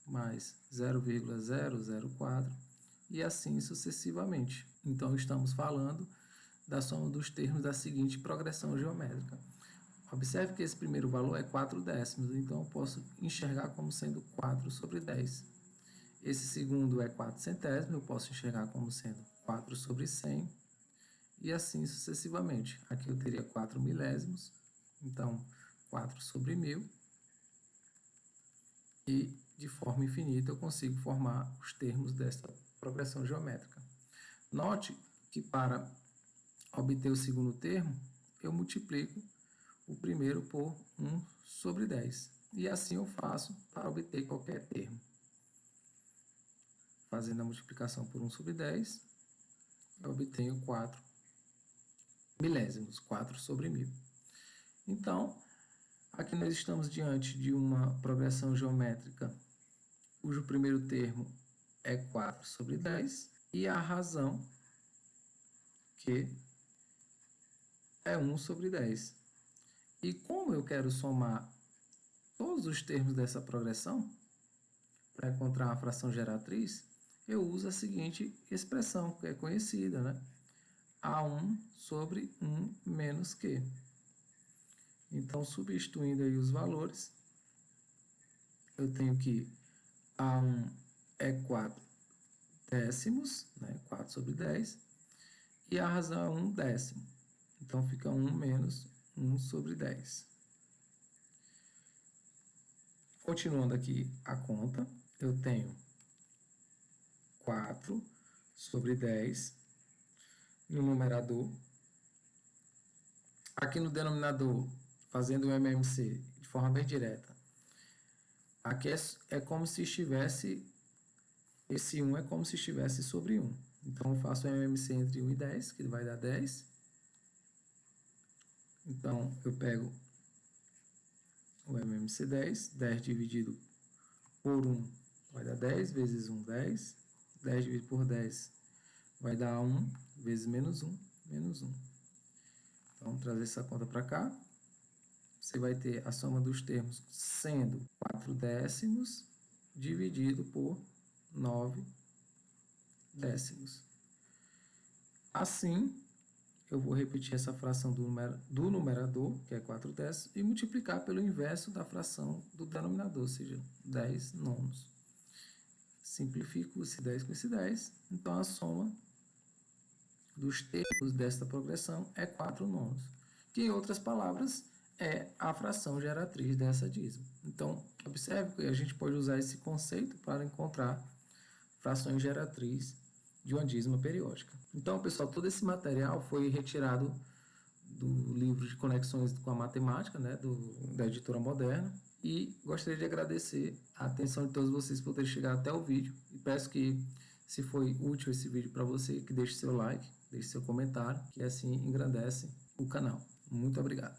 mais 0,004 e assim sucessivamente. Então, estamos falando da soma dos termos da seguinte progressão geométrica. Observe que esse primeiro valor é 4 décimos, então eu posso enxergar como sendo 4 sobre 10. Esse segundo é 4 centésimos, eu posso enxergar como sendo 4 sobre 100, e assim sucessivamente. Aqui eu teria 4 milésimos, então 4 sobre 1000, e de forma infinita eu consigo formar os termos desta progressão geométrica. Note que para obter o segundo termo, eu multiplico o primeiro por 1 sobre 10. E assim eu faço para obter qualquer termo. Fazendo a multiplicação por 1 sobre 10, eu obtenho 4 milésimos, 4 sobre 1000. Então, aqui nós estamos diante de uma progressão geométrica cujo primeiro termo é 4 sobre 10 e a razão que é 1 sobre 10. E como eu quero somar todos os termos dessa progressão, para encontrar uma fração geratriz, eu uso a seguinte expressão, que é conhecida, né? A1 sobre 1 menos Q. Então, substituindo aí os valores, eu tenho que A1 é 4 décimos, né? 4 sobre 10, e a razão é 1 décimo. Então, fica 1 menos 1 sobre 10. Continuando aqui a conta, eu tenho 4 sobre 10 no numerador. Aqui no denominador, fazendo o MMC de forma bem direta, aqui é como se estivesse, esse 1 é como se estivesse sobre 1. Então, eu faço o MMC entre 1 e 10, que vai dar 10. Então, eu pego o MMC 10, 10 dividido por 1 vai dar 10, vezes 1, 10. 10 dividido por 10 vai dar 1, vezes menos 1, menos 1. Então, vamos trazer essa conta para cá. Você vai ter a soma dos termos sendo 4 décimos dividido por 9 décimos. Assim, eu vou repetir essa fração do numerador, que é 4 décimos, e multiplicar pelo inverso da fração do denominador, ou seja, 10 nonos. Simplifico esse 10 com esse 10, então a soma dos termos desta progressão é 4 nonos, que em outras palavras é a fração geratriz dessa dízima. Então, observe que a gente pode usar esse conceito para encontrar frações geratriz de uma dízima periódica. Então, pessoal, todo esse material foi retirado do livro de Conexões com a Matemática, né, da editora Moderna, e gostaria de agradecer a atenção de todos vocês por terem chegado até o vídeo, e peço que, se foi útil esse vídeo para você, que deixe seu like, deixe seu comentário, que assim engrandece o canal. Muito obrigado.